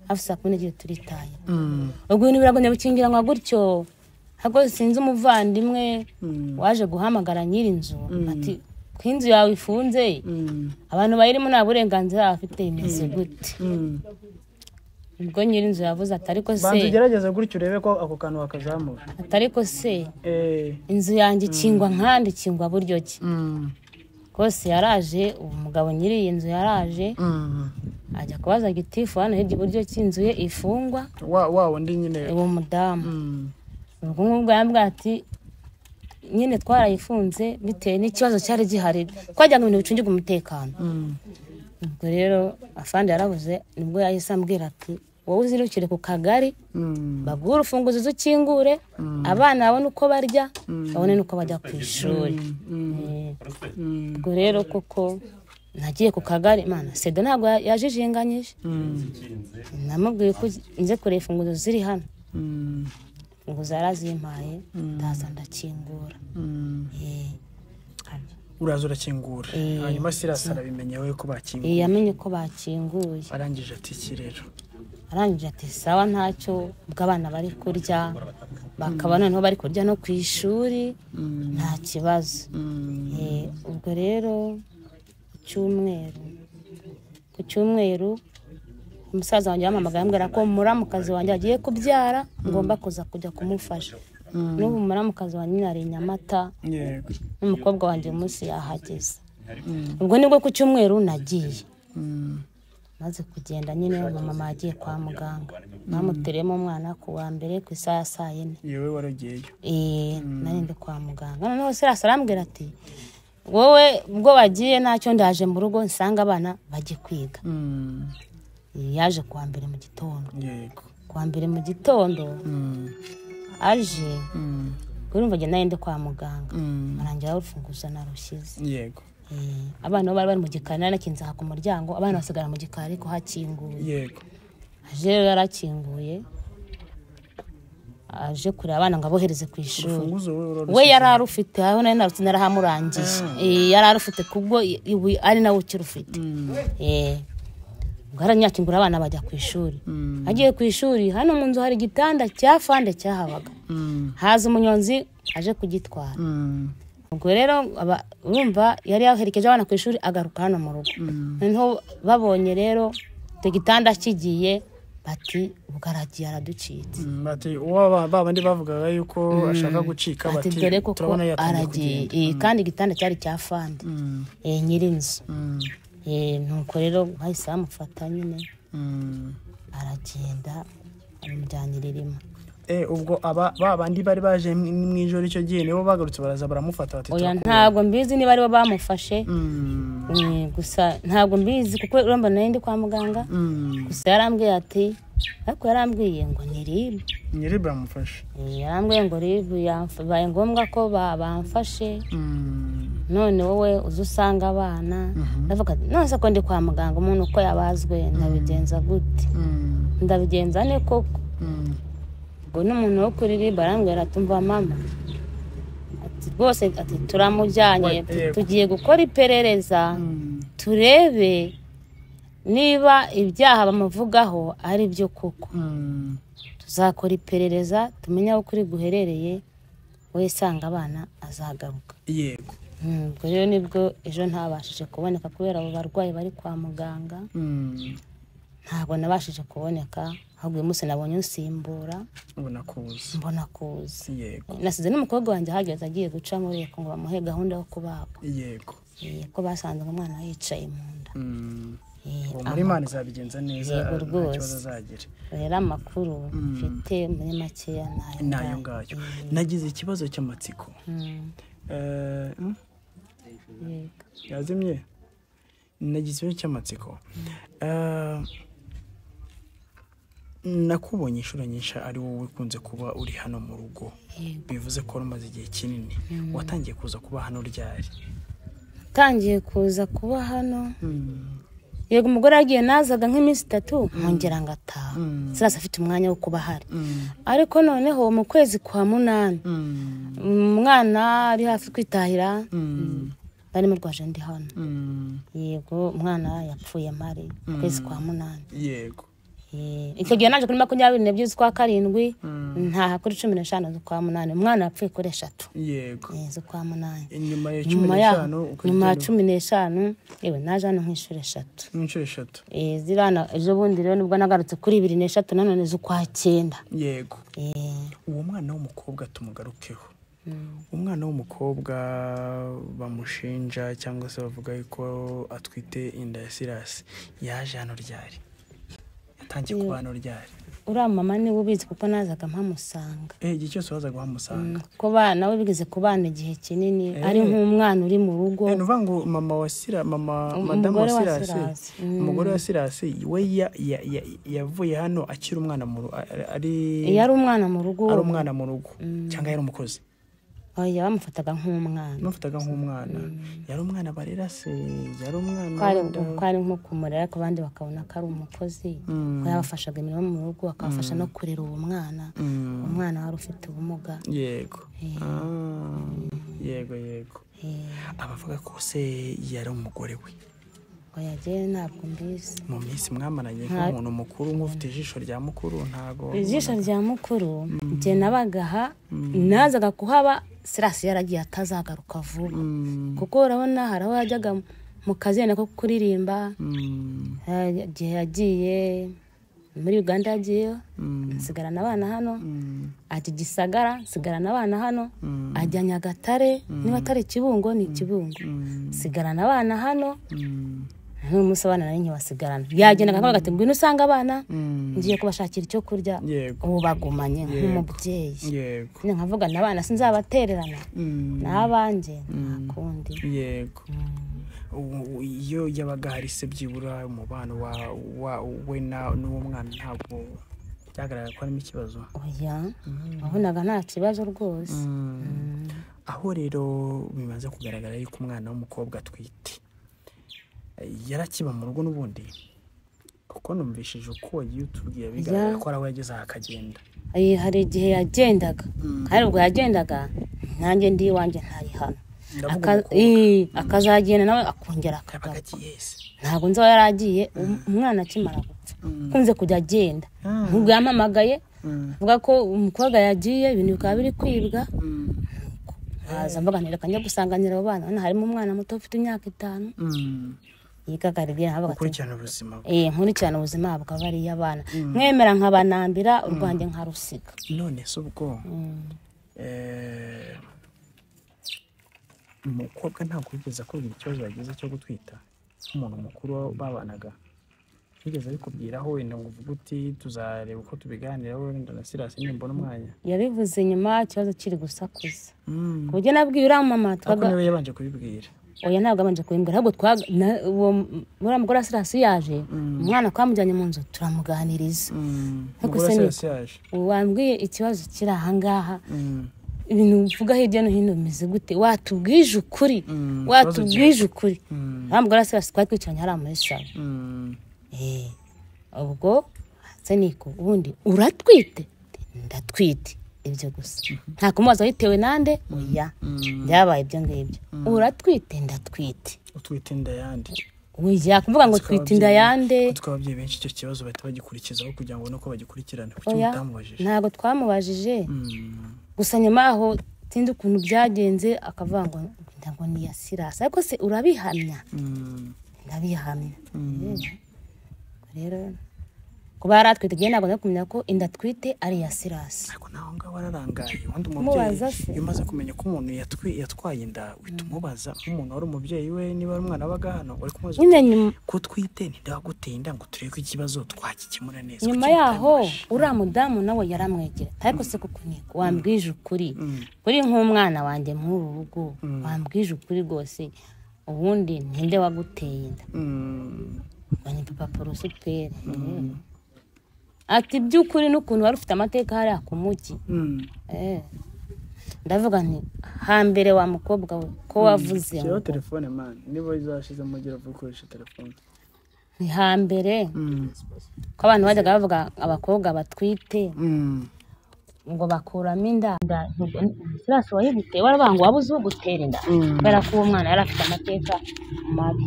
hafi saa 12 turitaye. Ubwo ibintu biragoye bukingira ngo gutyo hago sinzi umuvandimwe waje guhamagara nyirinzu ati kwinzu yawe ifunze abantu bayirimo nta burenganzira bafite imeze gute. Ubwo nyirinzu yavuze ati ariko se banze gerageza gutyo urebe ko ako kantu bakazamura atari ko se inzu yanjye ikingwa nkandi ikingwa buryo ki. Kose yaraje umugabo nyiri iyi nzu yaraje ajya kubaza gitifu hano hirya buryo ki inzu ye ifungwa wa wundi nyine uwo mudamu. Ubwo ngubwo yambwiye ati nyine twarayifunze bitewe n'ikibazo cyari gihari twajyaga ibintu bicungirwa umutekano. Ubwo rero afande yarabuze nibwo yahise ambwira ati wowe uzirukire ku kagari baguha urufunguzo zukingure abana babone uko barya babone nuko bajya ku ishuri. Ubwo rero koko nagiye ku kagari Imana Seda ntabwo yajijinganyije. Namubwiye ko nze kureba imfunguzo ziri hano. Ngo zarazimpaye ndaza ndakingura. Uraza urakingura hanyuma Sirasa arabimenyewe ko bakinguye. Yamenye ko bakinguye. Arangije ati iki rero arangije ati sawa ntacyo bw'abana bari kurya bakabona no bari kurya no ku ishuri nta kibazo. Ubwo rero ku cyumweru umusaza wanjye yamamagaye ambwira ko muramukazi wanjye agiye kubyara ngomba kuza kujya kumufasha. N'ubu muramukazi wanjye ari i Nyamata n'umukobwa wanjye umunsi yahageze. Ubwo nibwo ku cyumweru nagiye maze kugenda nyine mama yagiye kwa muganga bamuteremo umwana ku wa mbere ku isaha ya saa 4. yewe waragiyeyo? Nari ndi kwa muganga noneho Sirasa arambwira ati wowe ubwo wagiye ntacyo ndaje mu rugo nsanga abana bagiye kwiga. Yaje ku wa mbere mu gitondo. Yego. Ku wa mbere mu gitondo aje urumva njye nari ndi kwa muganga marangira urufunguzo narushize. Yego. Abana bari mu gikari nanakinze ku muryango abana basigara mu gikari ko hakinguye. Yego. Aje yarakinguye aje kureba abana ngo abohereze ku ishuri. We yararufite aho nari narutse narahamurangiye. Yararufite kubwo ari nawe ukirufite. Garanyakingura abana bajya ku ishuri. Agiye ku ishuri hano mu nzu hari igitanda cyafande cyahabaga. Haza umunyonzi aje kugitwara. Ubwo rero urumva yari yaherekeje abana ku ishuri agaruka hano mu rugo. Noneho babonye rero igitanda kigiye bati ubwaragiye araducitse. Bati babandi bavugaga yuko ashaka gucika bati dore ko aragiye kandi igitanda cyari cyafande nyirinzu. Nuko rero bahise bamufata nyine aragenda amujyanira irimo. Ubwo babandi bari baje mu ijoro icyo gihe nibo bagarutse baraza baramufata bati oya ntabwo mbizi niba aribo bamufashe. Gusa ntabwo mbizi kuko urumva nari ndi kwa muganga. Gusa yarambwiye ati ariko yarambwiye ngo ni RIB bamufashe. Yarambwiye ngo RIB yabaye ngombwa ko bamfashe. None wowe uzusanga abana ndavuga nonse ko ndi kwa muganga umuntu uko yabazwe ndabigenza gute. Ndabigenza ne koko. Ngo n'umuntu wo kuri RIB arambwira ati umva mama ati bose ati turamujyanye tugiye gukora iperereza turebe niba ibyaha bamuvugaho ari byo koko. Tuzakora iperereza tumenye aho kuri guherereye we sanga abana azagaruka. Yego. Ubwo rero nibwo ejo ntabashije kuboneka kubera abo barwayi bari kwa muganga. Ntabwo nabashije kuboneka ahubwo uyu munsi nabonye unsimbura mbona kuza. Yego. Nasize n'umukobwa wanjye ahageze agiye guca muri ngo bamuhe gahunda yo kubagwa. Yego. Ko basanze umwana yicaye mu nda. muri Imana izabigenza neza Yego nta rwose. kibazo azagira. rero amakuru mfite muri makeya nayo ngayo nagize ikibazo cy'amatsiko yazimye nagize ikibazo cy'amatsiko nakubonye inshuro nyinshi ari wowe ukunze kuba uri hano mu rugo bivuze ko umaze igihe kinini watangiye kuza kuba hano ryari tangiye kuza kuba hano yego umugore yagiye nazaga nk'iminsi 3 nkongera ngataha sasa afite umwanya wo kuba hari ariko noneho mu kwezi kwa 8 umwana ari hafi kwitahira bari mu rwaje ndi hano yego umwana yapfuye mari mu kwezi kwa 8 yego icyo gihe naje kuri 22 z'ukwa 7 ntaha kuri 15 z'ukwa 8 umwana yapfuye kuri 3 yego z'ukwa 8 nyuma ya 15 nyuma ya 15 yewe naje hano nk'inshuro 3 zirana ejo bundi rero nibwo nagarutse kuri 23 nanone z'ukwa 9 yego uwo mwana w'umukobwa tumugarukeho umwana w'umukobwa bamushinja cyangwa se bavuga ko atwite inda ya Silas yaje hano ryari yatangiye kuba hano ryari uriya mama niwe ubizi kuko nazaga mpamusanga igihe cyose wazaga wamusanga ko nawe bigeze kubana igihe kinini ari nk'umwana uri mu rugo nuvuga ngo mama wa Silas madamu wa Silas umugore wa Silas we yavuye hano akiri umwana yari umwana mu rugo ari umwana mu rugo cyangwa yari umukozi oya bamufataga nk'umwana yari umwana barera se yari umwana kwari nko kumurera ko abandi bakabona ko ari umukozi ko yabafashaga imirimo mu rugo akabafasha no kurera uwo mwana umwana wari ufite ubumuga yego yego abavuga ko se yari umugore we yagiye ntabwo mbizi mu minsi mwamaranye nk'umuntu mukuru nk'ufite ijisho rya mukuru ntago ijisho rya mukuru njye nabagaha nazaga kuhaba Silas yaragiye atazagaruka vuba kuko urabona hari aho yajyaga mu kazene ko kuririmba igihe yagiye muri Uganda yagiye nsigarana abana hano ajya Gisagara nsigarana abana hano ajya Nyagatare niba atari Kibungo ni Kibungo nsigarana abana hano n'umusobana nari nyibasigarana yagenda akavuga ati ngwino usanga abana ngiye kubashakira icyo kurya ubu bagumanye nk'umubyeyi nkavuga n'abana sinzabatererana n'abanje nakundi yego iyo yabaga hari se byibura umubano we n'uwo mwana ntabwo byagaragara ko harimo ikibazo oya wabonaga nta kibazo rwose aho rero bimaze kugaragara yuko umwana w'umukobwa atwite yarakiba mu rugo n'ubundi kuko numvishije uko wagiye utubwiye bigaragara ko araho yageze akagenda hari igihe yagendaga kandi ubwo yagendaga nanjye ndi iwanjye ntari hano akazagenda nawe akongera akagaruka ntabwo nzi aho yaragiye umwana akimara gupfa kunze kujya agenda nk'ubwo yampamagaye avuga ko umukobwa yagiye ibintu bikaba biri kwibwa haza mvuga nti reka njya gusanganira abo bana harimo umwana muto ufite imyaka 5 yikagaribye habaga kurikirana ubuzima nkurikirana ubuzima bwa bariya abana mwemera nkabanambira urwanjye nkarusiga none se ubwo umukobwa ntabwo yigeze akubwira ikibazo yagize cyo gutwita nk'umuntu mukuru babanaga yigeze abikubwiraho wenda ngo uvuge uti tuzareba uko tubiganiraho wenda na Silas nimbona umwanya yabivuze nyuma ikibazo kiri gusakuza ku buryo nabwiye uriya mama twaga niwe yabanje kubibwira oya ntabwo abanje kubimbwira ahubwo uwo muri mugore wa Silas yaje umwana kwamujyanye mu nzu turamuganiriza ariko se wambwiye ikibazo kiri ahangaha ibintu uvuga hirya no hino bimeze gute watubwije ukuri mugore wa Silas twatwicanye hari muri salo ubwo seniko ubundi uratwite ndatwite ibyo gusa nta kumubaza bitewe nande oya byabaye ibyo ngibyo uratwite ndatwite utwite inda yande oya kuvuga ngo twite inda yande twababyeyi benshi icyo kibazo bahita bagikurikizaho kugira ngo nuko bagikurikirane kuko mutamubajije ntabwo twamubajije gusa nyuma aho tindi ukuntu byagenze akavuga ngo ni ya Silas ariko se urabihamya ndabihamya rero kuba yaratwite igihe ntabwo kumenya ko inda twite ari iya Sirasi. ariko naho ngaho wararangaye ubundi Mubaza umubyeyi se. iyo umaze kumenya ko umuntu yatwaye inda uhita umubaza nk'umuntu wari umubyeyi we niba ari umwana wabaga hano wari kumubaza nyine nyuma ko twite ntidaguteye inda ngo turebe ko ikibazo twakikemura neza nyuma yaho uriya mudamu nawe yaramwegera ariko se kuko niko wambwije ukuri kuri nk'umwana wanjye muri uru rugo wambwije ukuri rwose ubundi ntinde waguteye inda bani papa porosiperi ati by'ukuri n'ukuntu wari ufite amateka hariya ku mujyi ndavuga nti hambere wa mukobwa we ko wavuze ngo telefone man niba izashize mugira gukoresha telefone ni hambere ko abantu bajyaga bavuga abakobwa batwite ngo bakuramo inda Sirasi wayiguteye waravuga ngo wabuze ugutera inda kubera ko uwo mwana yari afite amateka mabi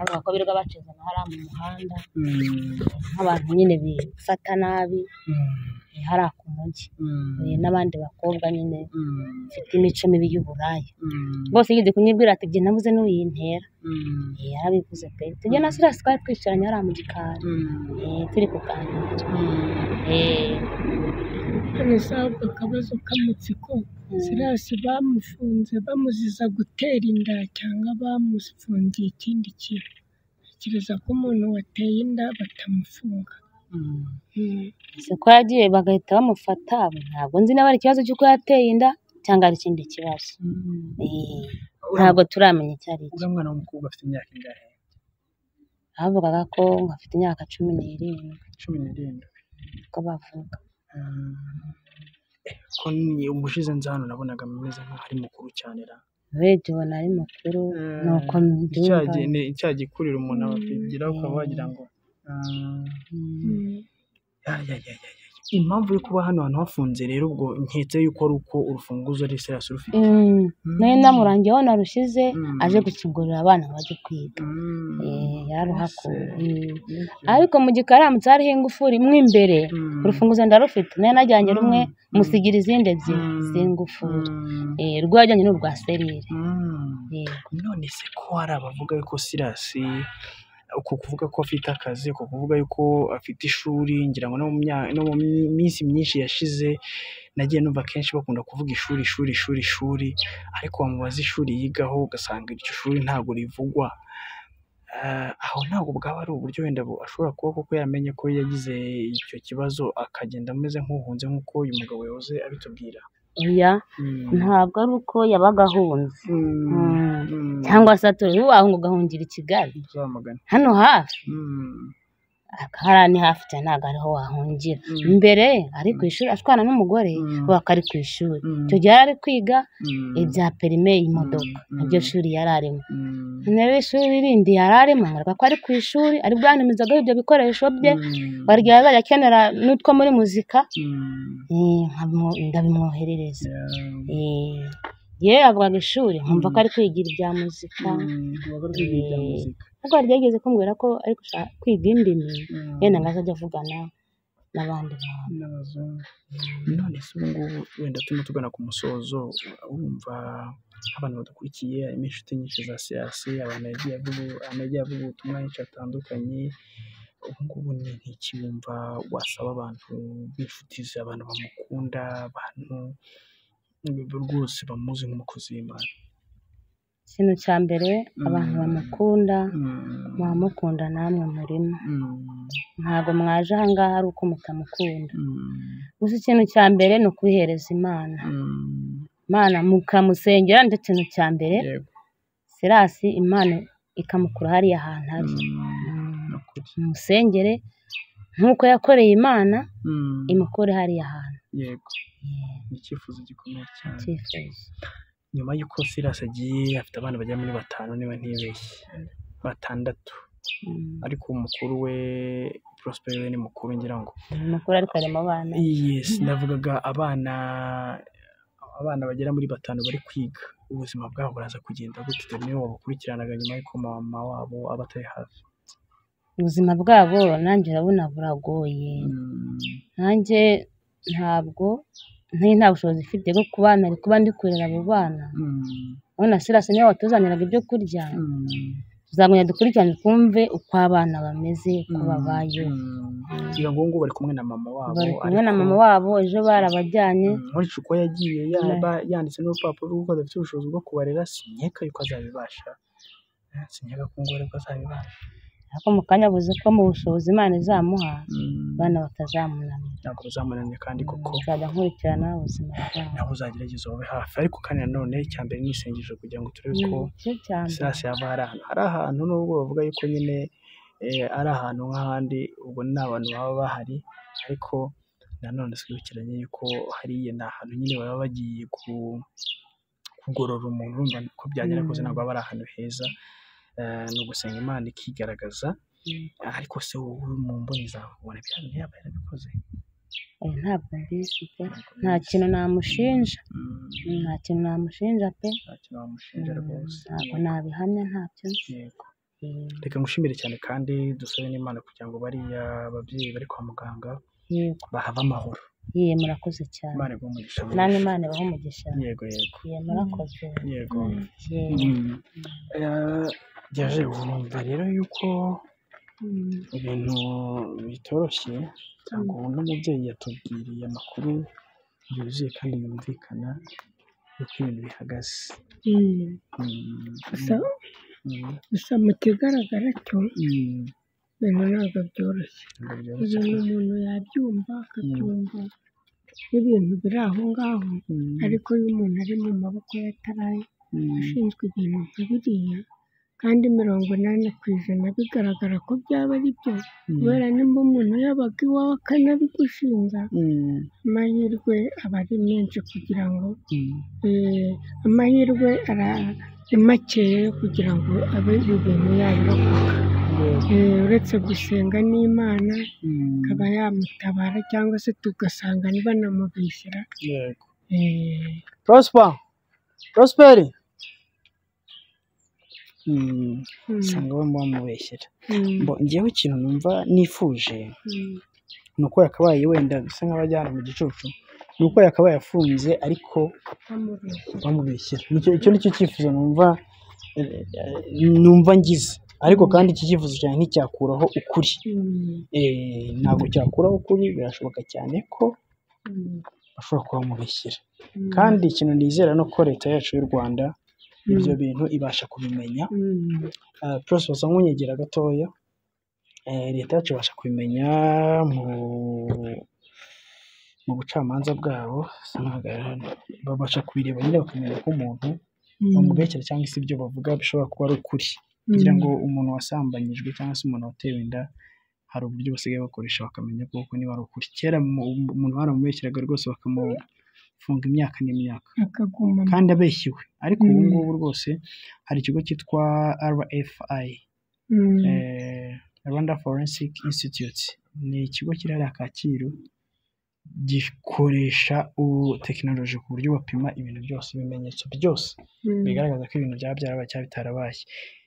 avuga ko birirwa baceza hariya mu muhanda nk'abantu nyine bifata nabi hariya ku mujyi n'abandi bakobwa nyine bafite imico mibi y'uburaya bose yigeze kunyibwira ati ibyo nabuze n'uyintera yarabivuze pe tujye na Sirasi twari twicaranye hariya mu gikari turi kuganira Nisabwa akabazo k'amatsiko Sirasi bamufunze bamuziza gutera inda cyangwa bamufungiye ikindi kintu ntekereza ko umuntu wateye inda batamufunga ese ko yagiye bagahita bamufata ntabwo nzi niba ari ikibazo cy'uko yateye inda cyangwa ari ikindi kibazo ntabwo turamenya icyo ari cyo. umwana w'umukobwa afite imyaka ingahe? bavugaga ko afite imyaka 17 ko bavuga ko umushize nza hano nabonaga ameze nk'aho ari mukuru cyane ra urebye ubona ari mukuru nuko mbyumva icya gikurira umuntu abagira ukaba wagira ngo impamvu yo kuba hano hantu hafunze rero ubwo nketse yuko ari uko urufunguzo ari Sirasi rufite nayo namurangiye aho narushize aje gukingurira abana bajye kwiga yararuhakuye ariko mu gikari haramutse hariho ingufuri mo imbere urufunguzo ndarufite nayo najyanye rumwe musigira izindi ebyiri z'ingufuri rwajyanye n'urwa serire none se ko hari abavuga yuko Sirasi uko kuvuga ko afite akazi uko kuvuga yuko afite ishuri ngira ngo no mu minsi myinshi yashize nagiye numva kenshi bakunda kuvuga ishuri ariko wamubaza ishuri yigaho ugasanga iryo shuri ntabwo rivugwa aho ntabwo bwaba ari uburyo wenda ashobora kuba kuko yamenye ko yagize icyo kibazo akagenda ameze nk'uhunze nk'uko uyu mugabo yahoze abitubwira oya ntabwo ari uko yabaga ahunze cyangwa se atari wahunga ugahungira i Kigali hano hafi hariya ni hafi cyane ntabwo ariho wahungira mbere ari ku ishuri ashwana n'umugore baka ari ku ishuri icyo gihe yari ari kwiga ibya perime y'imodoka niryo shuri yari arimo intebe y'ishuri rindi yari arimo ngaragara ko ari ku ishuri ari bwanimizagaho ibyo bikoresho bye barya yazajya akenera n'utwo muri muzika ndabimwoherereza avugaga ishuri nkumva ko ari kwigira ibya muzika ntabwo ryageze kumbwira ko ari gushaka kwiga indimi yenda ngo azajya avugana n'abandi bantu none se ubu ngubu wenda turimo tugana ku musozo wumva abantu badukurikiye harimo inshuti nyinshi za Sirasi abantu yagiye avuga ubutumwa henshi hatandukanye ubu ngubu ni iki wumva wasaba abantu b'inshuti ze abantu bamukunda abantu rwose bamuzi nk'umukozi w'Imana? ikintu cya mbere abantu bamukunda mwamukunda namwe murimo ntabwo mwaje aha ngaha ari uko mutamukunda gusa ikintu cya mbere ni ukubihereza Imana mukamusengera ndetse ikintu cya mbere Sirasi Imana ikamukura hariya hantu ari musengere nk'uko yakoreye Imana imukure hariya hantu. Yego ni icyifuzo gikomeye cyane. Nyuma y'uko Sirasi agiye afite abana bagera muri 5 niba ntibeshye 6 ariko umukuru we Prosper we ni mukuru ngira ngo mukuru ariko arimo abana. Yes ndavugaga abana bagera muri 5 bari kwiga ubuzima bwabo buraza kugenda gute niyo wabukurikiranaga nyuma y'uko mama wabo abatari hafi. Ubuzima bwabo nanjye urabona buragoye nanjye ntabwo nta bushobozi mfite bwo kubana ariko ndi kurera abo bana ubona Sirasi niyo watuzaniraga ibyo kurya tuzagumya dukurikirane twumve uko abana bameze uko babayeho kugira ngo ngubu bari kumwe na mama wabo bari kumwe na mama wabo ejo barabajyanye nkurikije uko yagiye yanditse n'urupapuro rw'uko adafite ubushobozi bwo kubarera sinkeka yuko azabibasha sinkeka ko ngo ariko azabibasha ariko mu kanya avuze ko mu bushobozi Imana izamuha abana batazamunanira ntabwo bazamunanira kandi kuko nzajya nkurikirana ubuzima bwabo naho uzagerageza ube hafi ariko kandi nanone icya mbere ni isengesho kugira ngo turebe ko sirasi yava hari ahantu nubwo bavuga yuko nyine ari ahantu nk'ahandi ubwo ni abantu baba bahari ariko nanone twibukiranye yuko hariya ni ahantu nyine baba bagiye kugorora umuntu urumva ko byagera kose ntabwo aba ari ahantu heza ni ugusenga Imana ikigaragaza ariko se wowe mu mboni zawe ubona ibyo yaba yarabikoze ntabwo mbizi pe nta kintu namushinja pe nta kintu wamushinja rwose ntabwo nabihamya ntacyo yego reka ngushimire cyane kandi dusabe n'Imana kugira ngo bariya ababyeyi bari kwa muganga bahave amahoro murakoze cyane Imana iguhe umugisha namwe Imana ibahe umugisha yego murakoze yego byaje urumva rero yuko ibintu bitoroshye cyangwa uno mubyeyi yatubwiriye amakuru yuzuye kandi yumvikana yuko ibintu bihagaze gusa mu kigaragara cyo ibintu ntabwo byoroshye ibintu umuntu yabyumva akabyumva n'ibintu biri aho ngaho ariko iyo umuntu ari mu maboko y'ataraye ashinzwe ibintu nka biriya kandi 80% bigaragara ko byaba ari byo kubera nimba umuntu yabaga iwawe akanabigushinja amahirwe aba ari menshi kugira ngo amahirwe ari makeya kugira ngo abe ibintu yabirokoka uretse gusenga n'Imana akaba yamutabara cyangwa se tugasanga banamubishyira yego Prosperi usanga bamubeshyera ngewe ikintu numva nifuje ni uko yakabaye wenda bisa nk'abajyana mu gicucu ni uko yakabaye afunze ariko bamubeshyera icyo nicyo cyifuzo numva ngize ariko kandi iki cyifuzo cyane nticyakuraho ukuri ntabwo cyakuraho ukuri birashoboka cyane ko bashobora kuba bamubeshyera kandi ikintu nizera no ko leta yacu y'u Rwanda ibyo bintu ibasha kubimenya byose basa nk'unyegera gatoya leta yacu ibasha kubimenya mu bucamanza bwabo babasha kubireba nyine bakamenya ko umuntu bamubeshyera cyangwa se ibyo bavuga bishobora kuba ari ukuri kugira ngo umuntu wasambanyijwe cyangwa se umuntu watewe inda hari uburyo basigaye bakoresha bakamenya koko niba ari ukuri kera umuntu baramubeshyeraga rwose bakamufunga imyaka n'imyaka kandi abeshyiwe ariko ubu ngubu rwose hari ikigo cyitwa RFI Rwanda Forensic Institute ni ikigo kiri hariya Kacyiru gikoresha tekinoloji ku buryo bapima ibintu byose ibimenyetso byose bigaragaza ko ibintu byaba byarabaye cyangwa bitarabaye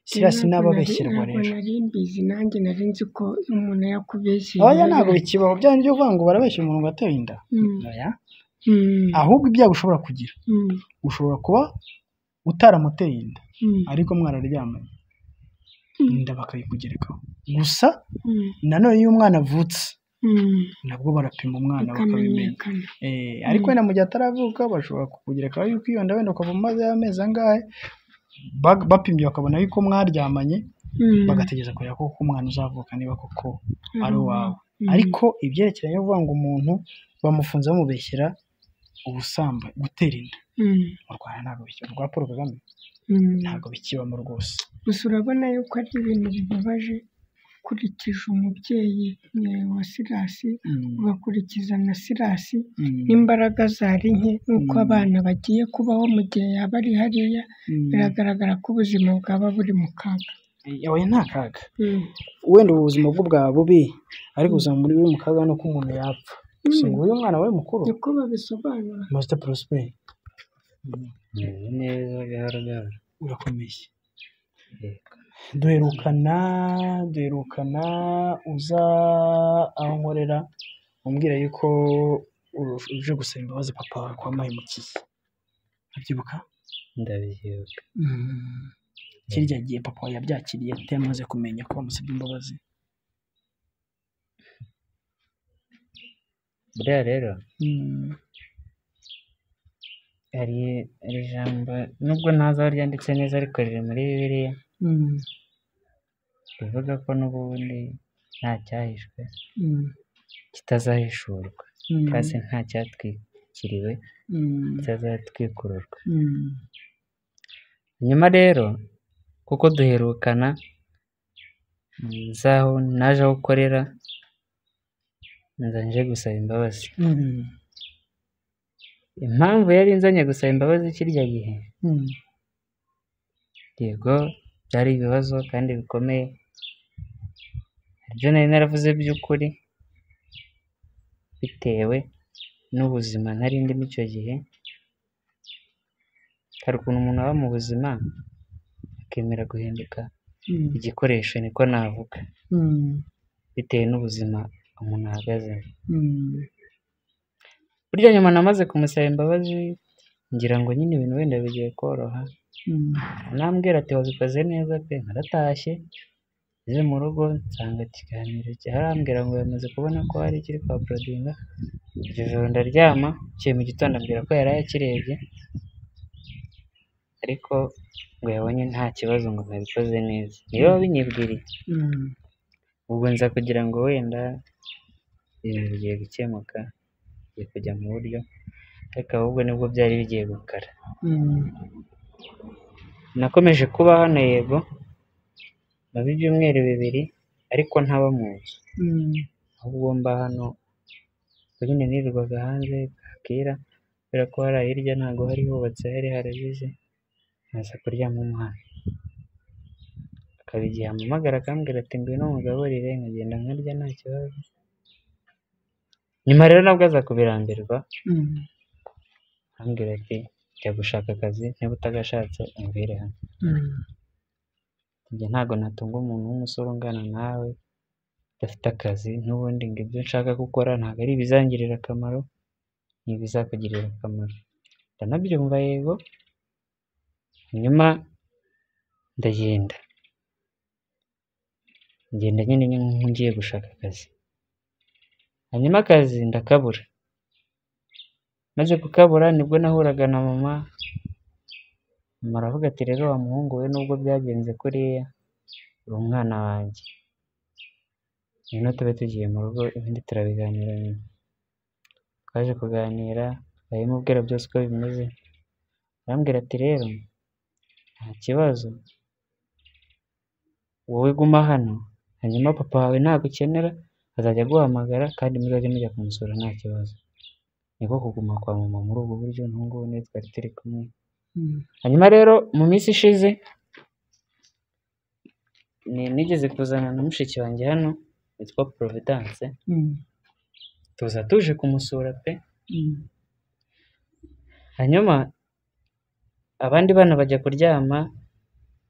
sirasi n'ababeshyirwa rero nari mbizi nanjye nari nzi ko umuntu yakubeshye ntabwo bikibaho bya byo kuvuga ngo barabeshya umuntu ngo ateye inda ahubwo ibyago ushobora kugira ushobora kuba utaramuteye inda ariko mwararyamanye inda bakayikugerekaho gusa nanone iyo umwana avutse nabwo barapima umwana bakabimenya ariko wenda mu gihe ataravuka bashobora kukugerekaho yuko iyo nda wenda ukava maze y'amezi angahe bapimye bakabona yuko mwaryamanye bagategereza kureba ko umwana uzavuka niba koko ari uwawe ariko ibyerekeranye no kuvuga ngo umuntu bamufunze bamubeshyera ubusambanyi gutera inda mu Rwanda ntabwo bikiba rwa Paul Kagame ntabwo bikibamo rwose gusa urabona yuko ari ibintu bibabaje ukurikije umubyeyi wa Sirasi ugakurikiza na Sirasi n'imbaraga zari nke n'uko abana bagiye kubaho mu gihe yaba ari hariya biragaragara ko ubuzima bwaba buri mu kaga yawe nta kaga wenda ubuzima bwo bwaba bubi ariko ubuzima buri mu kaga nuko umuntu yapfa gusa ngo uyu mwana we mukuru niko babisobanura Master Prosper neza bigaragara urakomeye duherukana uza aho nkorera umbwira yuko uje gusaba imbabazi papa wawe ko wamuhemukiye abyibuka ndabyibuka kirya gihe papa wawe yabyakiriye ate amaze kumenya ko wamusabye imbabazi? buriya rero hari ijambo nubwo ntazi aho ryanditse neza ariko riri muri bibiliya rivuga ko n'ubundi nta cyahishwe kitazahishurwa kandi nta cyatwikiriwe kitazatwikururwa. Nyuma rero kuko duherukana nzaho naje aho ukorera nje gusaba imbabazi. Impamvu yari nzanye gusaba imbabazi kirya gihe, yego byari ibibazo kandi bikomeye, ibyo nari naravuze by'ukuri bitewe n'ubuzima nari ndimo icyo gihe. Hari ukuntu umuntu aba mu buzima akemera guhinduka igikoresho, niko navuga, bitewe n'ubuzima umuntu ahagazemo. Burya nyuma namaze kumusaba imbabazi ngira ngo nyine ibintu wenda bigiye koroha, nambwira ati wabikoze neza pe. Naratashye ngeze mu rugo nsanga ikiganiro arambwira ngo yamaze kubona ko hari ikiri kwa porodinga. Iryo joro ndaryama, bukeye mu gitondo ambwira ko yari yakirebye ariko ngo yabonye nta kibazo, ngo nabikoze neza. Niyo wabinyibwiriye. Ubwo nza kugira ngo wenda ibintu bigiye gukemuka, bigiye kujya mu buryo, ariko ahubwo nibwo byari bigiye gukara. Nakomeje kuba hano yego maze ibyumweru 2 ariko ntaba mu nzu, ahubwo mba hano nyine nirirwaga hanze bwakira, kubera ko hari hirya ntabwo hari hubatse, hari harabize, nkaza kuryama umuhanda. Akaba igihe ampamagara akambwira ati ngwino mugaburire, nkagenda nkarya nta kibazo. Nyuma rero nabwo aza kubirambirwa, ambwira ati jya gushaka akazi, niba utagashatse umbwire hano. Njye ntabwo natunga umuntu w'umusore ungana nawe udafite akazi, n'ubundi ngo ibyo nshaka gukora ntabwo ari ibizangirira akamaro, ni ibizakugirira akamaro. Ndanabyumva yego, nyuma ndagenda nyine ngiye gushaka akazi. Hanyuma akazi ndakabura, maze kukabura nibwo nahuraga na mama. Mama aravuga ati rero wa muhungu we, nubwo byagenze kuriya uri umwana wanjye, ngwino tube tugiye mu rugo ibindi turabiganira nyuma. Twaje kuganira ndabimubwira byose uko bimeze, arambwira ati rero nta kibazo, wowe guma hano, hanyuma papa wawe nagukenera azajya aguhamagara kandi muzajye mujya kumusura nta kibazo. Niko kuguma kwa mama muri ubwo buryo, n'ubwo niyo twari turi kumwe. Hanyuma rero mu minsi ishize nigeze kuzana na mushiki wanjye hano witwa Providence, tuza tuje kumusura pe. Hanyuma abandi bana bajya kuryama,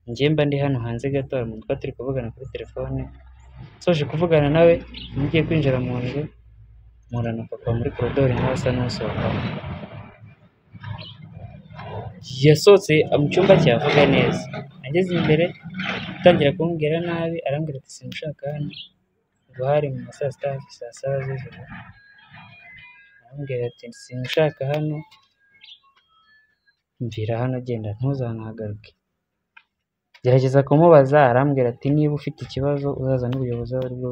njye mba ndi hano hanze gato, hari umuntu twari turi kuvugana kuri telefone. Soje kuvugana nawe ngiye kwinjira mu nzu, mpura na papa muri korodori nawe asa n'usohoka. Yasohotse mu cyumba cye avuga neza, ageze imbere atangira kumbwira nabi, arambwira ati simushaka hano, ngo hari mu ma saa sita hafi saa saba z'ijoro. Arambwira ati simushaka hano, mvira hano genda ntuzanahagaruke. Gerageza kumubaza, arambwira ati niba ufite ikibazo uzaza n'ubuyobozi aho aribwo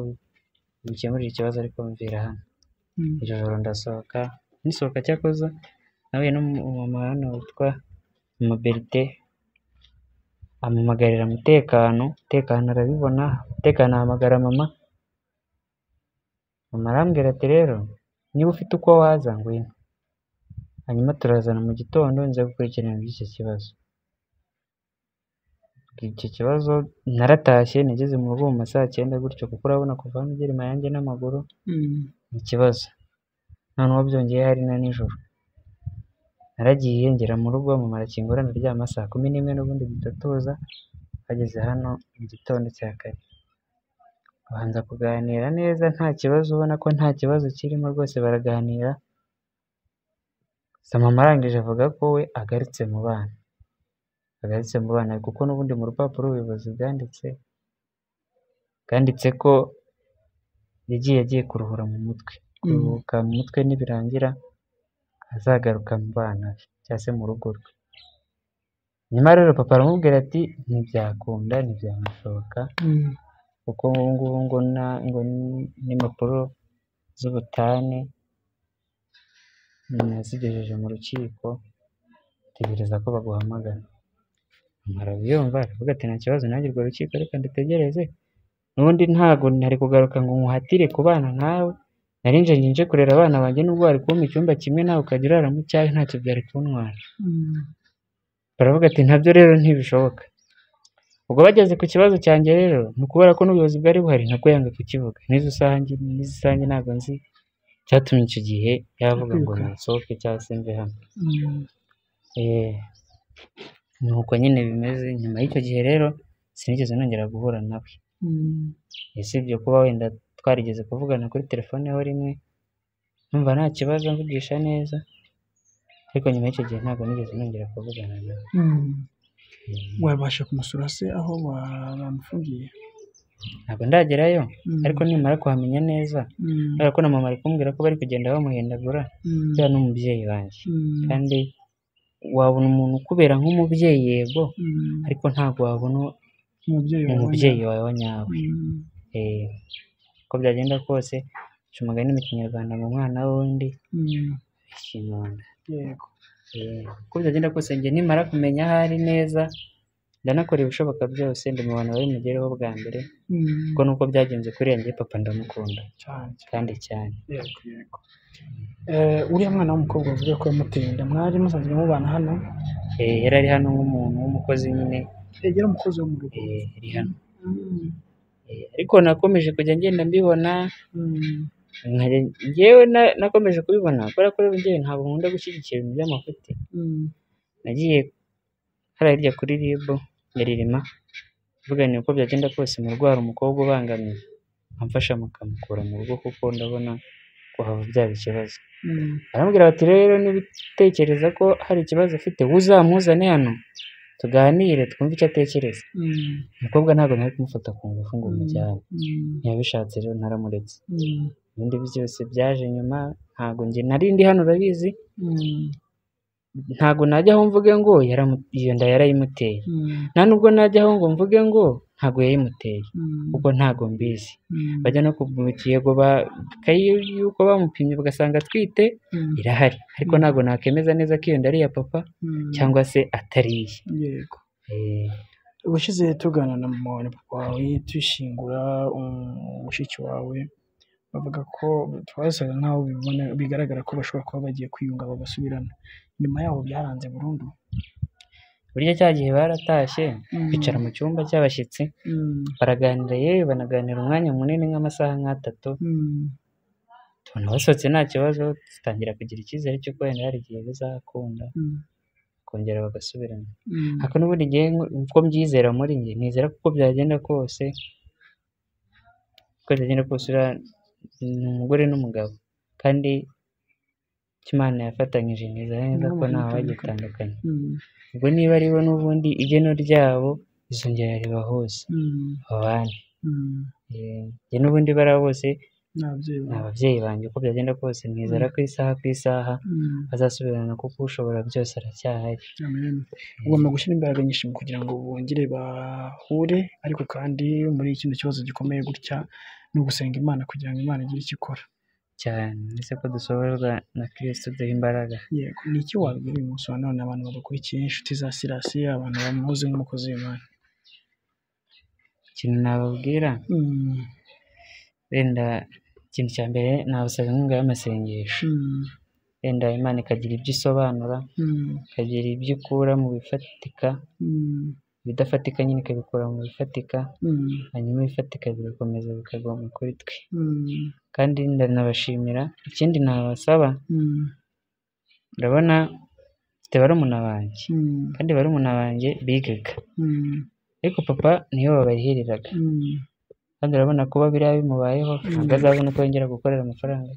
bukemurira ikibazo, ariko mvira hano. Iryo joro ndasohoka, nisohoka cyakoze nawe n'umumama hano witwa Berite, amumagarira umutekano arabibona, umutekano ahamagara mama. Mama arambwira ati rero niba ufite uko waza ngwino, hanyuma turazana mu gitondo nza gukurikirana iby'icyo kibazo. Icyo kibazo naratashye, nageze mu rugo mu ma saa 9 gutyo, kuko urabona kuva hano ugera Mayange n'amaguru ni ikibazo, noneho byongeye hari na nijoro. Naragiye ngera mu rugo, mama arakingura, ndaryama saa 11 n'ubundi bitatuza. Bageze hano mu gitondo cya kare babanza kuganira neza, nta kibazo, ubona ko nta kibazo kirimo rwose, baraganira. Mama arangije avuga ko we agarutse mu bana. bwanditse mu bana kuko n'ubundi mu rupapuro ubuyobozi bwanditse ko yagiye kuruhura mu mutwe, kuruhuka mu mutwe nibirangira azagaruka mu bana be cyangwa se mu rugo rwe. Nyuma rero papa aramubwira ati ntibyakunda, ntibyamushoboka kuko ubu ngubu ngo n'impapuro z'ubutane nazigejeje mu rukiko, tegereza ko baguhamagara. Arabyumva aravuga ati nta kibazo, nanjye urwo rukiko reka ndutegereze, n'ubundi ntago nari kugaruka ngo nkuhatire kubana nawe, nari nje kurera abana banjye nubwo wari kumpa icyumba kimwe nawe ukajya urara mu cyawe ntacyo byari kuntwara. Baravuga ati ntabyo rero ntibishoboka. Ubwo bageze ku kibazo cyanjye rero ni ukubera ko n'ubuyobozi bwari buhari nabwo yanga kukivuga, n'izo sange ntabwo nzi cyatumye icyo gihe yavuga ngo nsohoke cyangwa se mve hano. Nuko nyine bimeze. Nyuma y'icyo gihe rero sinigeze nongera guhura nawe, usibye kuba wenda twarigeze kuvugana kuri telefone ho rimwe, numva nta kibazo mvugisha neza, ariko nyuma y'icyo gihe ntabwo nigeze nongera kuvugana nawe. Wabasha kumusura se aho bamufungiye? Ntabwo ndagerayo, ariko nimara kuhamenya neza, kubera ko na mama ari kumbwira ko bari kugenda bamuhindagura, bya n'umubyeyi wanjye, kandi wabona umuntu ukubera nk'umubyeyi yego, ariko ntabwo wabona umubyeyi wawe wa nyawe. Uko byagenda kose uca umugani mu kinyarwanda ngo umwana w'undi ikinonda. Uko byagenda kose njye nimara kumenya aho ari neza, ndanakora ibishoboka byose ndamubona bari mugereho bwa mbere, kuko nuko byagenze kuri njye papa ndamukunda kandi cyane. Uriya mwana w'umukobwa uvuga ko yamuteye inda, mwari musanzwe mubana hano? Yari ari hano nk'umuntu w'umukozi nyine. Yari umukozi wo mu rugo? Yari hano. Ariko nakomeje kujya ngenda mbibona, njyewe nakomeje kubibona kubera ko rero njyewe ntabwo nkunda gushyigikira ibintu by'amafuti. Nagiye hirya kuri RIB ya Ririma mvuga ni uko byagenda kose mu rugo hari umukobwa ubangamye, amfasha mukamukura mu rugo kuko ndabona ko hava byaba ikibazo. Barambwira bati rero nibitekereza ko hari ikibazo ufite uzamuzane hano tuganire twumve icyo atekereza. Umukobwa ntabwo nari kumufata ku ngufu ngo umujyane, ntiyabishatse rero naramuretse. Ibindi byose byaje nyuma, ntabwo njye nari ndi hano urabizi, ntabwo najyaho mvuge ngo iyo nda yarayimuteye, nta nubwo najyaho ngo mvuge ngo ntabwo yayimuteye kuko ntabwo mbizi. Bajya no yego yuko bamupimye bagasanga atwite irahari, ariko ntabwo nakemeza neza ko iyo nda ari iya papa cyangwa se atari iye. Yego. Ubushize tugana na mama wawe papa wawe tuyishingura mushiki wawe, bavuga ko twasaga nkaho bigaragara ko bashobora kuba bagiye kwiyunga bagasubirana, nyuma yaho byaranze burundu. Burya cya gihe baratashye bicara mu cyumba cy'abashyitsi baraganira, yewe banaganira umwanya munini nk'amasaha nk'atatu, tubona basohotse nta kibazo, dutangira kugira icyizere cy'uko wenda hari igihe bizakunda kongera bagasubirana. Ariko n'ubundi igihe uko mbyizera muri njye, nizera kuko byagenda kose, uko byagenda kose ni umugore n'umugabo, kandi Imana yafatanyije neza ko ntawe wagitandukanye. Ubwo niba aribo n'ubundi igeno ryabo izongera ribahuza babane. Njye n'ubundi bariya bose ni ababyeyi banjye, uko byagenda kose nizera ko isaha ku isaha bazasubirana kuko ushobora byose aracyahari. Ugomba gushyira imbaraga nyinshi kugira ngo bongere bahure, ariko kandi muri kino kibazo gikomeye gutya ni ugusenga Imana kugira ngo Imana igire icyo ikora cyane, ndetse ko dusohorwa na Kristo duha imbaraga. Yego. Ni iki wabwira uyu munsi wa none abantu badukurikiye, inshuti za Sirasi, abantu bamuzi nk'umukozi w'Imana? Ikintu nababwira, wenda ikintu cya mbere nabasaba inkunga y'amasengesho, wenda Imana ikagira ibyo isobanura, ikagira ibyo ikura mu bifatika, ibidafatika nyine ikabikura mu bifatika, hanyuma ibifatika bigakomeza bikaguma kuri twe. Kandi ndanabashimira. Ikindi nabasaba, ndabona mfite barumuna banjye, kandi barumuna banjye bigaga, ariko papa niyo babayihiriraga, kandi urabona kuba biriya bimubayeho ntabwo azabona uko yongera gukorera amafaranga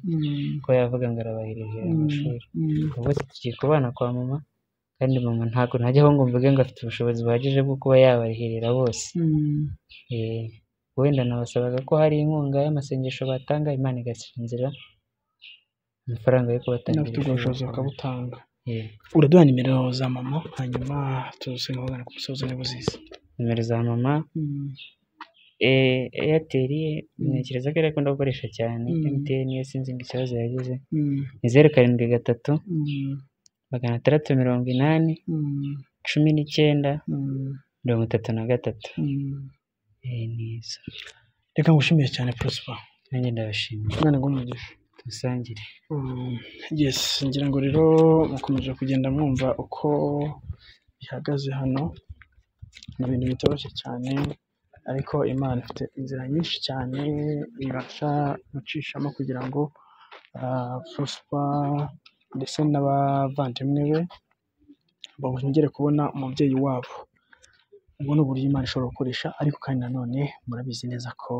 ko yavuga ngo arabahirije amashuri. Ubwo tugiye kubana kwa mama, kandi mama ntabwo najyaho ngo mvuge ngo afite ubushobozi buhagije bwo kuba yabarihirira bose. Wenda nabasabaga ko hari inkunga y'amasengesho batanga Imana igashyira inzira amafaranga yo kubatangira n'ufite ubushobozi bakabutanga. Uraduha nimero za mama hanyuma tuze kuvugana ku musozo n'ubuzizi. Nimero za mama Airtel ntekereza ko akunda gukoresha cyane, MTN yo sinzi ngo ikibazo yagize, ni 07 680 19 33. Nizo. Reka ngushimire cyane Prosper. Nanjye ndabashimiye. Imana igumugisha. Dusangire. Yes, ngira ngo rero mukomeje kugenda mwumva uko bihagaze hano. Ni ibintu bitoroshye cyane, ariko Imana ifite inzira nyinshi cyane ibasha gucishamo kugira ngo Prosper ndetse n'abavandimwe be bongere kubona umubyeyi wabo. Ubwo ni uburyo Imana ishobora gukoresha, ariko kandi nanone murabizi neza ko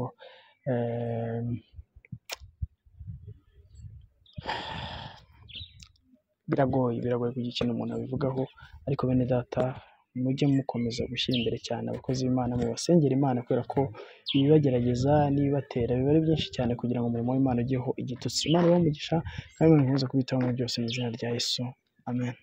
biragoye kugira ikintu umuntu abivugaho, ariko bene data mujye mukomeza gushyira imbere cyane abakozi b'Imana, mubasengera Imana kubera ko ibibagerageza n'ibibatera biba ari byinshi cyane kugira ngo umurimo w'Imana ujyeho igitutsi. Imana ibahe umugisha kandi mukomeze kubitaho muri byose mu izina rya Yesu. Amen.